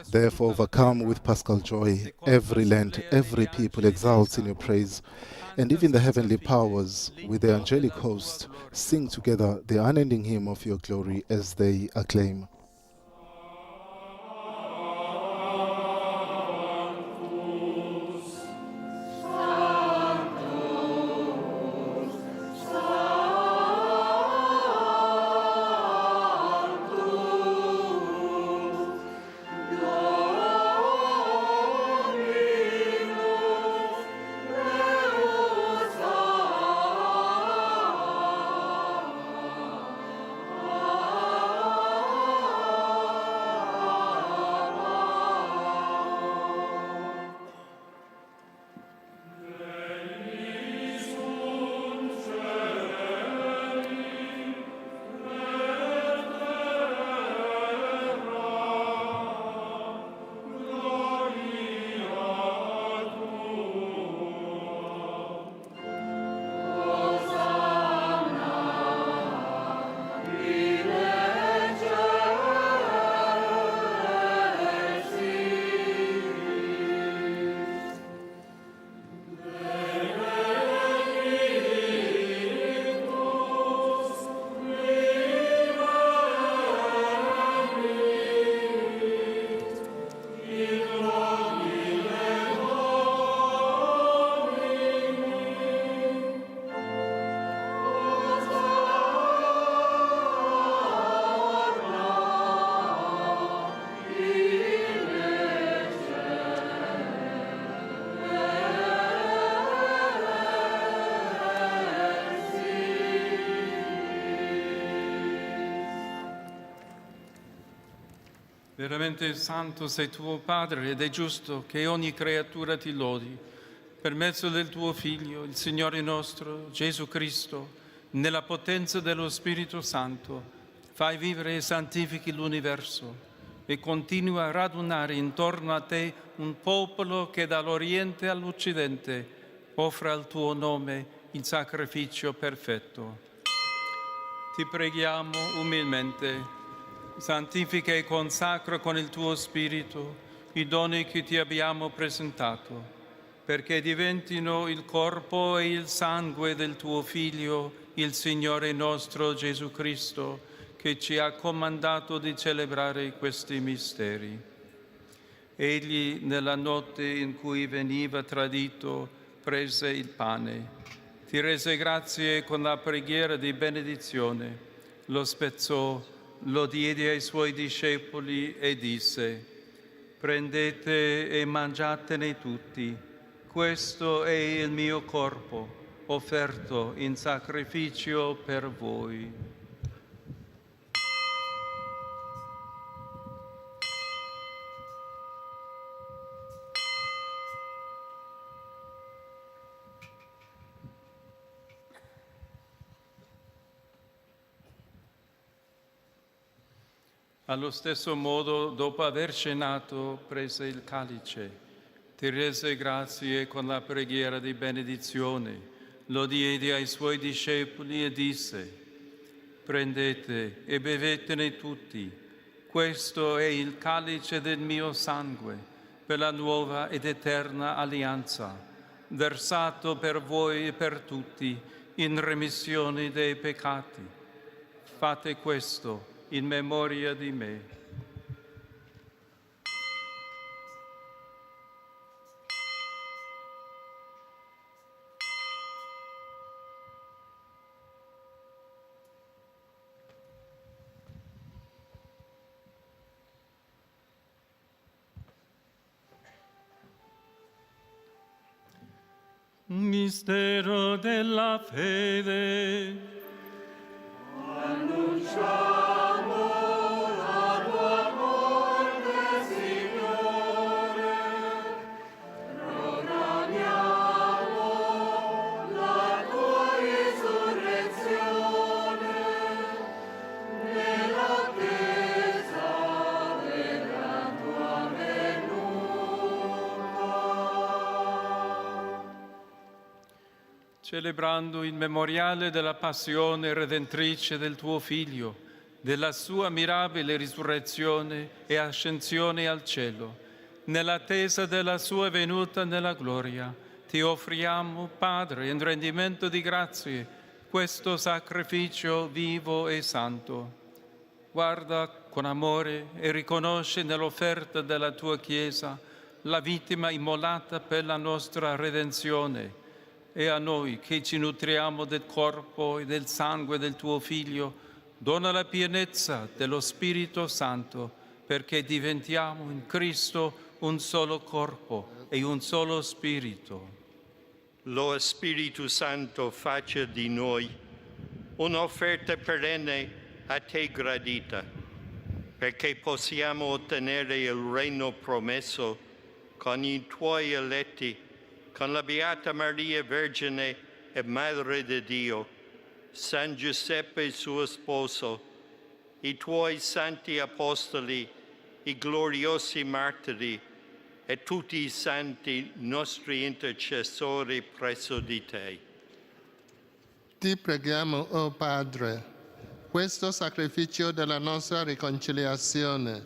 Therefore, overcome with Paschal joy, every land, every people exalts in your praise, and even the heavenly powers with the angelic host sing together the unending hymn of your glory as they acclaim. Veramente santo sei tuo Padre ed è giusto che ogni creatura ti lodi. Per mezzo del tuo Figlio, il Signore nostro, Gesù Cristo, nella potenza dello Spirito Santo, fai vivere e santifichi l'universo e continua a radunare intorno a te un popolo che dall'Oriente all'Occidente offra al tuo nome il sacrificio perfetto. Ti preghiamo umilmente, santifica e consacra con il tuo Spirito i doni che ti abbiamo presentato, perché diventino il corpo e il sangue del tuo Figlio, il Signore nostro Gesù Cristo, che ci ha comandato di celebrare questi misteri. Egli, nella notte in cui veniva tradito, prese il pane, ti rese grazie con la preghiera di benedizione, lo spezzò, lo diede ai suoi discepoli e disse: prendete e mangiatene tutti, questo è il mio corpo, offerto in sacrificio per voi. Allo stesso modo, dopo aver cenato, prese il calice, ti rese grazie con la preghiera di benedizione, lo diede ai suoi discepoli e disse: prendete e bevetene tutti, questo è il calice del mio sangue, per la nuova ed eterna alleanza, versato per voi e per tutti in remissione dei peccati. Fate questo in memoria di me. Mistero della fede. Celebrando il memoriale della passione redentrice del tuo Figlio, della sua mirabile risurrezione e ascensione al cielo, nell'attesa della sua venuta nella gloria, ti offriamo, Padre, in rendimento di grazie, questo sacrificio vivo e santo. Guarda con amore e riconosci nell'offerta della tua Chiesa la vittima immolata per la nostra redenzione, e a noi che ci nutriamo del corpo e del sangue del tuo Figlio, dona la pienezza dello Spirito Santo, perché diventiamo in Cristo un solo corpo e un solo Spirito. Lo Spirito Santo faccia di noi un'offerta perenne a te gradita, perché possiamo ottenere il regno promesso con i tuoi eletti, con la Beata Maria Vergine e Madre di Dio, San Giuseppe suo sposo, i tuoi santi apostoli, i gloriosi martiri e tutti i santi nostri intercessori presso di te. Ti preghiamo, o Padre, questo sacrificio della nostra riconciliazione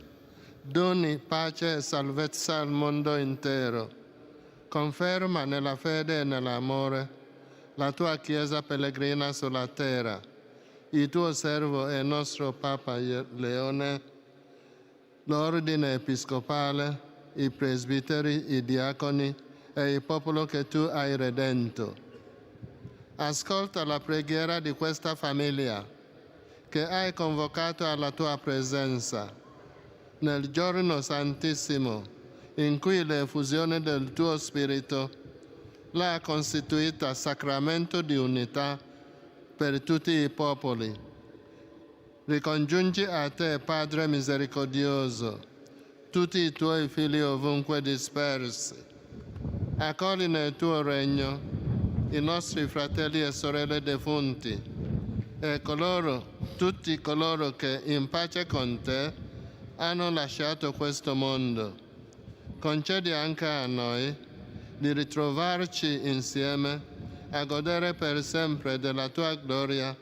doni pace e salvezza al mondo intero. Conferma nella fede e nell'amore la tua Chiesa pellegrina sulla terra, il tuo servo e nostro Papa Leone, l'ordine episcopale, i presbiteri, i diaconi e il popolo che tu hai redento. Ascolta la preghiera di questa famiglia che hai convocato alla tua presenza nel giorno santissimo in cui l'effusione del tuo Spirito l'ha costituita sacramento di unità per tutti i popoli. Ricongiungi a te, Padre misericordioso, tutti i tuoi figli ovunque dispersi. Accogli nel tuo regno i nostri fratelli e sorelle defunti e tutti coloro che in pace con te hanno lasciato questo mondo. Concedi anche a noi di ritrovarci insieme a godere per sempre della tua gloria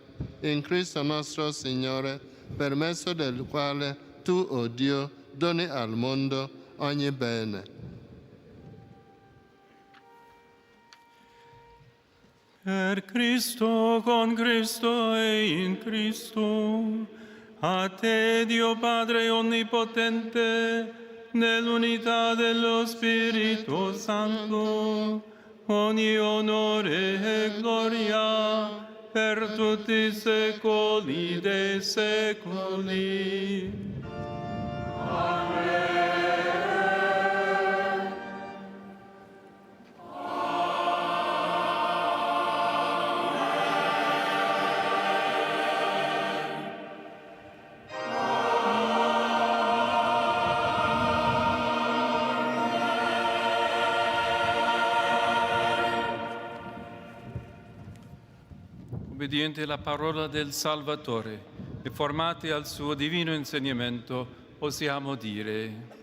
in Cristo nostro Signore, per mezzo del quale tu, o Dio, doni al mondo ogni bene. Per Cristo, con Cristo e in Cristo, a te Dio Padre Onnipotente, nell'unità dello Spirito Santo, ogni onore e gloria per tutti i secoli dei secoli. Obbedienti alla parola del Salvatore e formati al suo divino insegnamento, possiamo dire: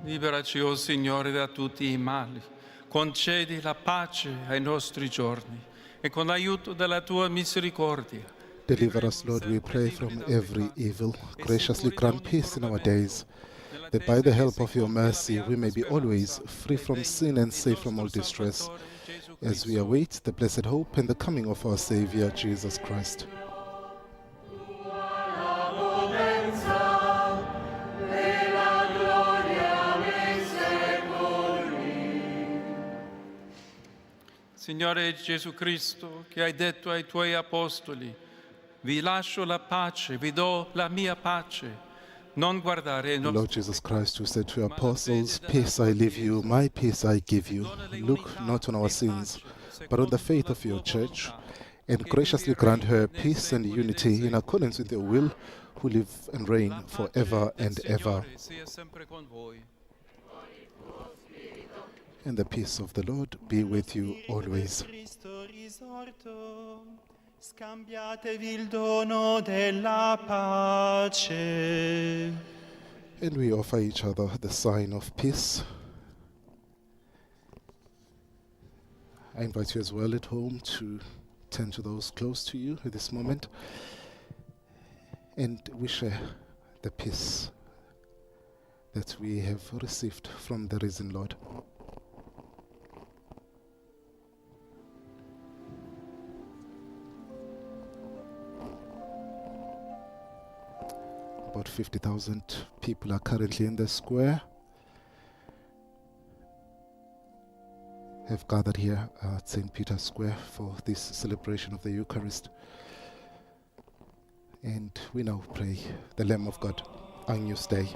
Liberaci, o Signore, da tutti i mali. Concedi la pace ai nostri giorni e con l'aiuto della tua misericordia. Deliver us, Lord, we pray, from every evil. Graciously grant peace in our days, that by the help of your mercy we may be always free from sin and safe from all distress, as we await the blessed hope and the coming of our Savior, Jesus Christ. Signore Gesù Cristo, che hai detto ai tuoi apostoli: vi lascio la pace, vi do la mia pace. Non guardare Lord Jesus Christ, who said to your apostles, peace I leave you, my peace I give you. Look not on our sins, but on the faith of your church, and graciously grant her peace and unity in accordance with your will, who live and reign forever and ever. And the peace of the Lord be with you always. Scambiatevi il dono della pace. And we offer each other the sign of peace. I invite you as well at home to turn to those close to you at this moment, and we share the peace that we have received from the risen Lord. About 50,000 people are currently in the square, have gathered here at St. Peter's Square for this celebration of the Eucharist. And we now pray the Lamb of God, Agnus Dei.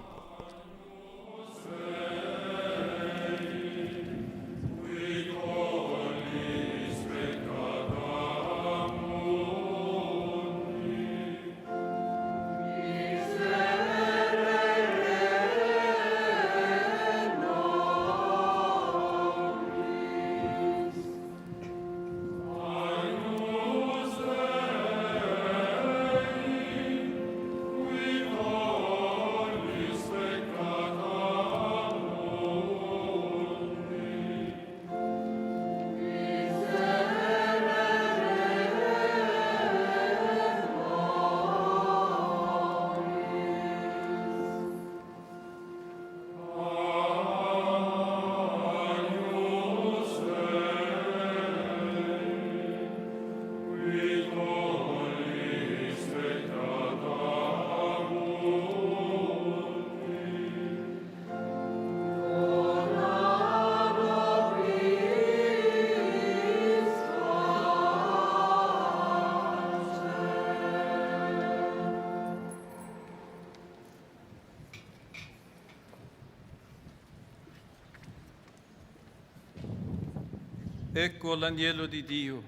Ecco l'agnello di Dio.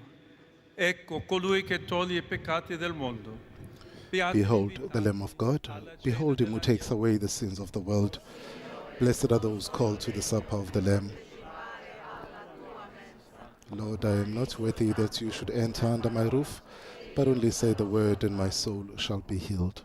Ecco colui che toglie I peccati del mondo. Behold the Lamb of God. Behold him who takes away the sins of the world. Blessed are those called to the supper of the Lamb. Lord, I am not worthy that you should enter under my roof, but only say the word and my soul shall be healed.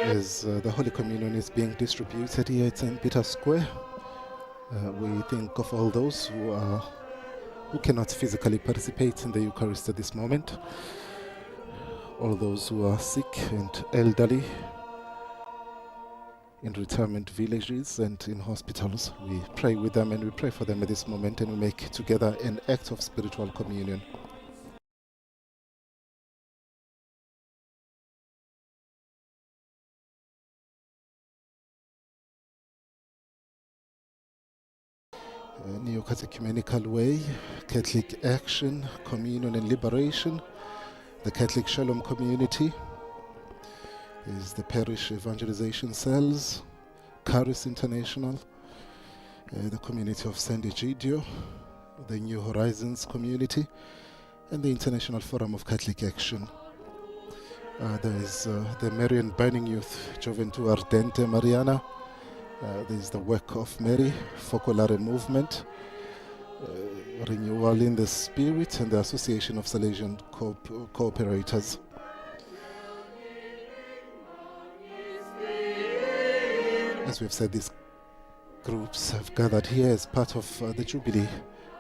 As the Holy Communion is being distributed here at St. Peter's Square, we think of all those who cannot physically participate in the Eucharist at this moment, all those who are sick and elderly, in retirement villages and in hospitals. We pray with them and we pray for them at this moment, and we make together an act of spiritual communion. Neo-catechumenical way, Catholic action, communion and liberation, the Catholic Shalom community, is the parish evangelization cells, Caris International, the community of San Egidio, the New Horizons community, and the International Forum of Catholic Action. There is the Marian Burning Youth, Gioventù Ardente Mariana. There is the Work of Mary, Focolare Movement, Renewal in the Spirit, and the Association of Salesian Cooperators. As we've said, these groups have gathered here as part of the Jubilee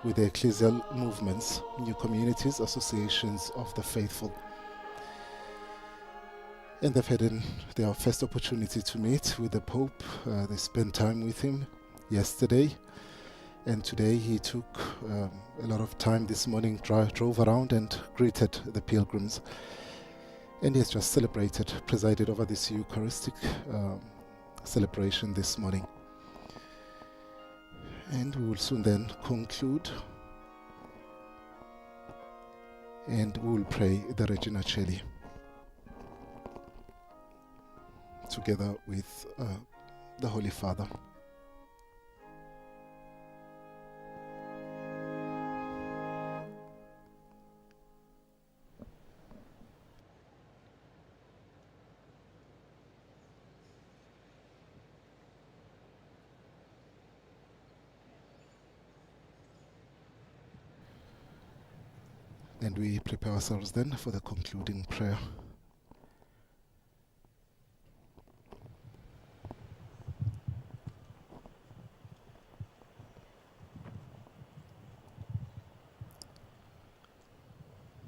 with the ecclesial movements, new communities, associations of the faithful. And they've had their first opportunity to meet with the Pope. They spent time with him yesterday, and today he took a lot of time this morning, drove around and greeted the pilgrims. And he has just celebrated, presided over this Eucharistic celebration this morning. And we will soon then conclude, and we will pray the Regina Caeli together with the Holy Father. And we prepare ourselves then for the concluding prayer.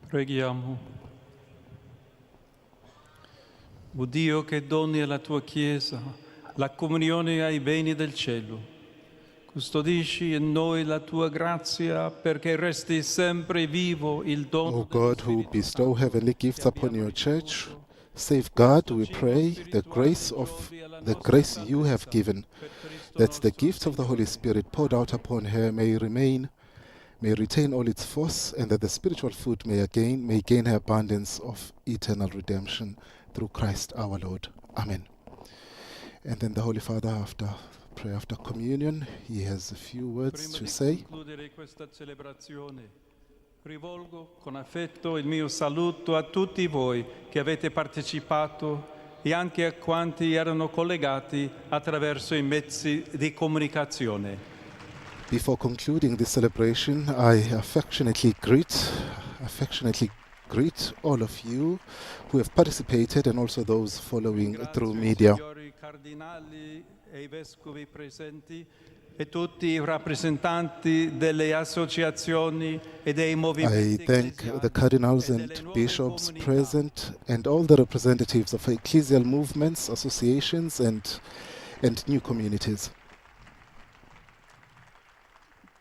Preghiamo. O Dio che doni alla tua Chiesa la comunione ai beni del cielo, custodisci in noi la tua grazia perché resti sempre vivo il dono. O God, who bestow heavenly gifts upon your church, safeguard, we pray, the grace you have given, that the gift of the Holy Spirit poured out upon her may retain all its force, and that the spiritual food may gain her abundance of eternal redemption through Christ our Lord. Amen. And then the Holy Father, after prayer, after communion, he has a few words to say. Rivolgo con affetto il mio saluto a tutti voi che avete partecipato e anche a quanti erano collegati attraverso i mezzi di comunicazione. Before concluding this celebration, I affectionately greet all of you who have participated and also those following through media. Cardinali e i vescovi presenti e tutti I rappresentanti delle associazioni e dei movimenti. I thank the cardinals and bishops present and all the representatives of ecclesial movements, associations and new communities.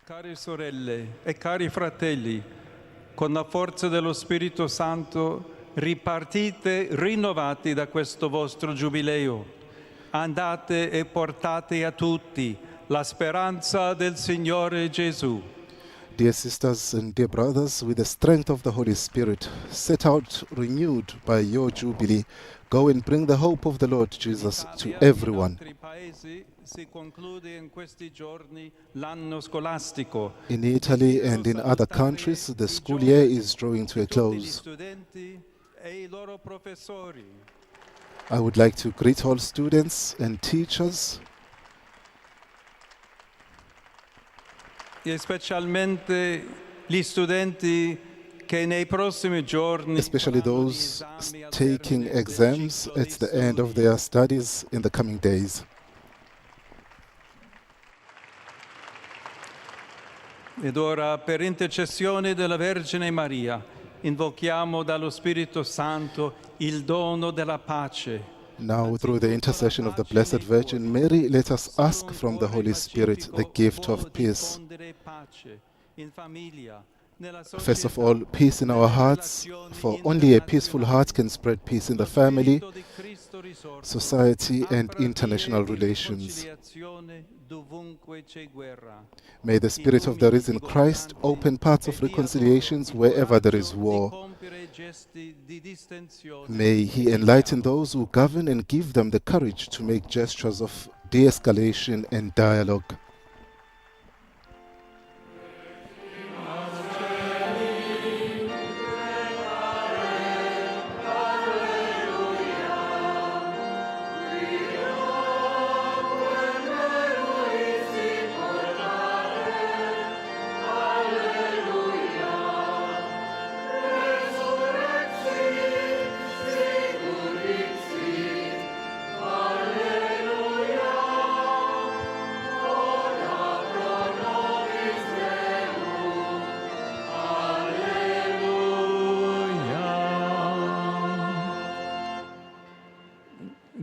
Cari sorelle e cari fratelli, con la forza dello Spirito Santo ripartite rinnovati da questo vostro giubileo. Andate e portate a tutti la speranza del Signore Gesù. Dear sisters and dear brothers, with the strength of the Holy Spirit, set out renewed by your jubilee, go and bring the hope of the Lord Jesus to everyone. In altri paesi si conclude in questi giorni l'anno scolastico. In Italy and in other countries, the school year is drawing to a close. Studenti e I loro professori. I would like to greet all students and teachers, E specialmente gli studenti che nei prossimi giorni especially those taking exams at the end of their studies in the coming days. Ed ora, per intercessione della Vergine Maria, invochiamo dallo Spirito Santo il dono della pace. Now, through the intercession of the Blessed Virgin Mary, let us ask from the Holy Spirit the gift of peace. First of all, peace in our hearts, for only a peaceful heart can spread peace in the family, society, and international relations. May the Spirit of the risen Christ open paths of reconciliations wherever there is war. May He enlighten those who govern and give them the courage to make gestures of de-escalation and dialogue.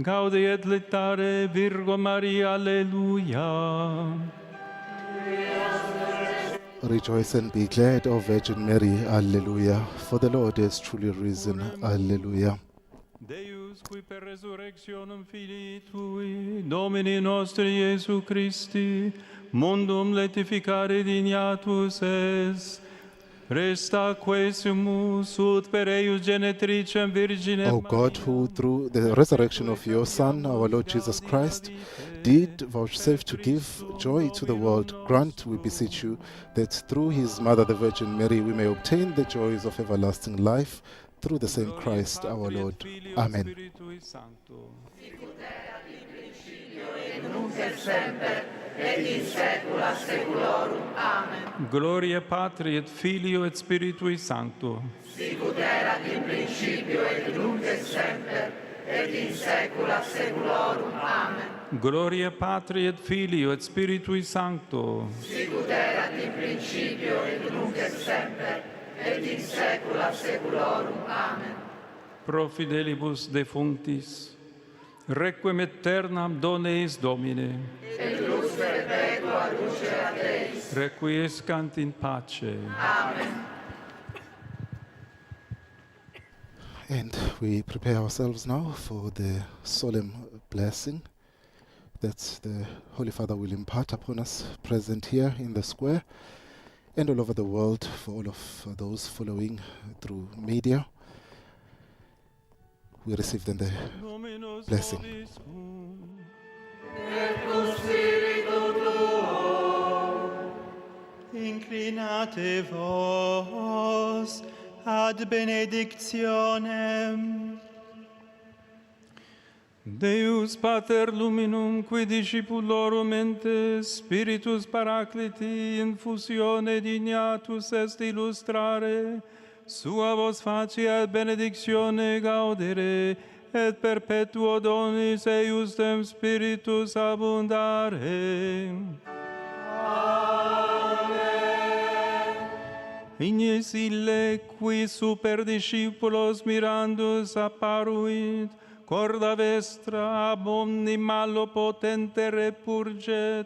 Gaudi et letare Virgo Maria, Alleluia. Rejoice and be glad, O Virgin Mary, Alleluia, for the Lord is truly risen, Alleluia. Deus, qui per resurrectionem Filii Tui, Domini nostri Iesu Christi, mundum letificare dignatus es, resta quesumus ut per eius genetricem Virginem. O God, who through the resurrection of your Son, our Lord Jesus Christ, did vouchsafe to give joy to the world, grant, we beseech you, that through his Mother, the Virgin Mary, we may obtain the joys of everlasting life, through the same Christ our Lord. Amen. Et in saecula saeculorum. Amen. Gloria Patri et Filio et Spiritui Sancto. Sicut erat in principio et nunc et semper, et in saecula saeculorum. Amen. Gloria Patri et Filio et Spiritui Sancto. Sicut erat in principio et nunc et semper, et in saecula saeculorum. Amen. Pro fidelibus defunctis, requiem aeternam dona eis Domine. Et lux perpetua lucera Deis. Requiescant in pace. Amen. And we prepare ourselves now for the solemn blessing that the Holy Father will impart upon us present here in the square and all over the world for all of those following through media. We receive then the blessing. Inclinate vos ad benedictionem. Deus Pater Luminum, qui discipulorum ente Spiritus Paracliti infusione dignatus est illustrare, sua vos facia benedictione gaudere, et perpetuo donis eiustem Spiritus abundare. Ignis ille, qui super discipulos mirandus apparuit, corda vestra ab omni malo potente repurget,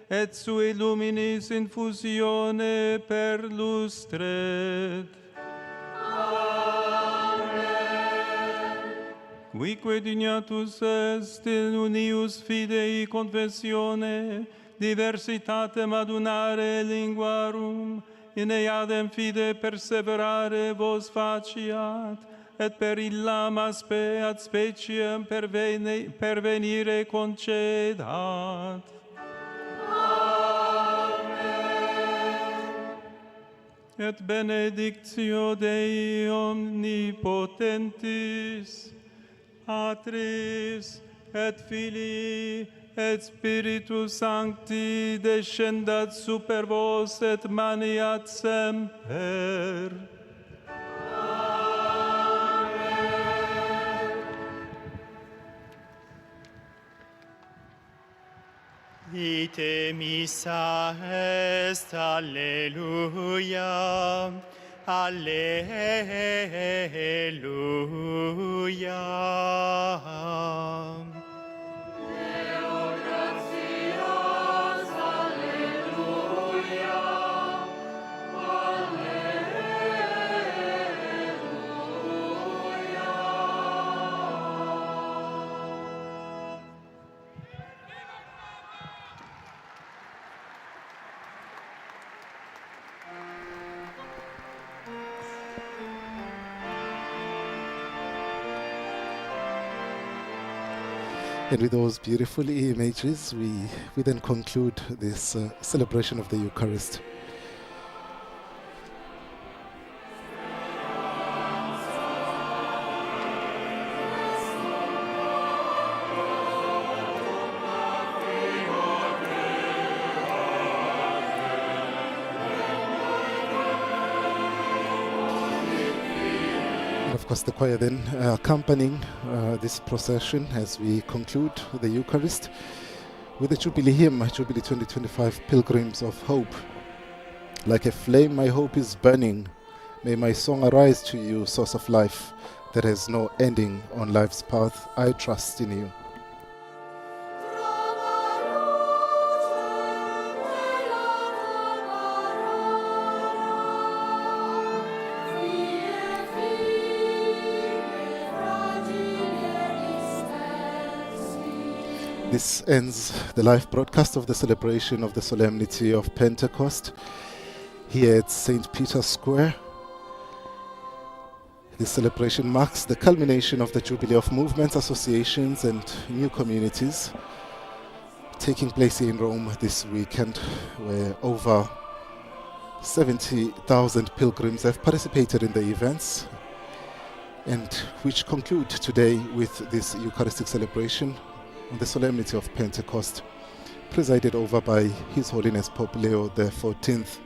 et sui luminis infusione perlustret. Quique dignatus est in unius fidei confessione, diversitatem adunare linguarum, in eadem fide perseverare vos faciat, et per illam aspe ad speciem pervenire concedat. Et benedictio Dei omnipotentis, Patris et Filii et Spiritus Sancti descendat super vos et maniat semper. Ite missa est, alleluia, alleluia. And with those beautiful images, we then conclude this celebration of the Eucharist. Of course, the choir then accompanying this procession as we conclude the Eucharist with the Jubilee hymn, Jubilee 2025, Pilgrims of Hope. Like a flame, my hope is burning. May my song arise to you, source of life that has no ending on life's path. I trust in you. This ends the live broadcast of the celebration of the Solemnity of Pentecost here at St. Peter's Square. This celebration marks the culmination of the Jubilee of movements, associations and new communities taking place here in Rome this weekend, where over 70,000 pilgrims have participated in the events, and which conclude today with this Eucharistic celebration on the Solemnity of Pentecost, presided over by His Holiness Pope Leo XIV.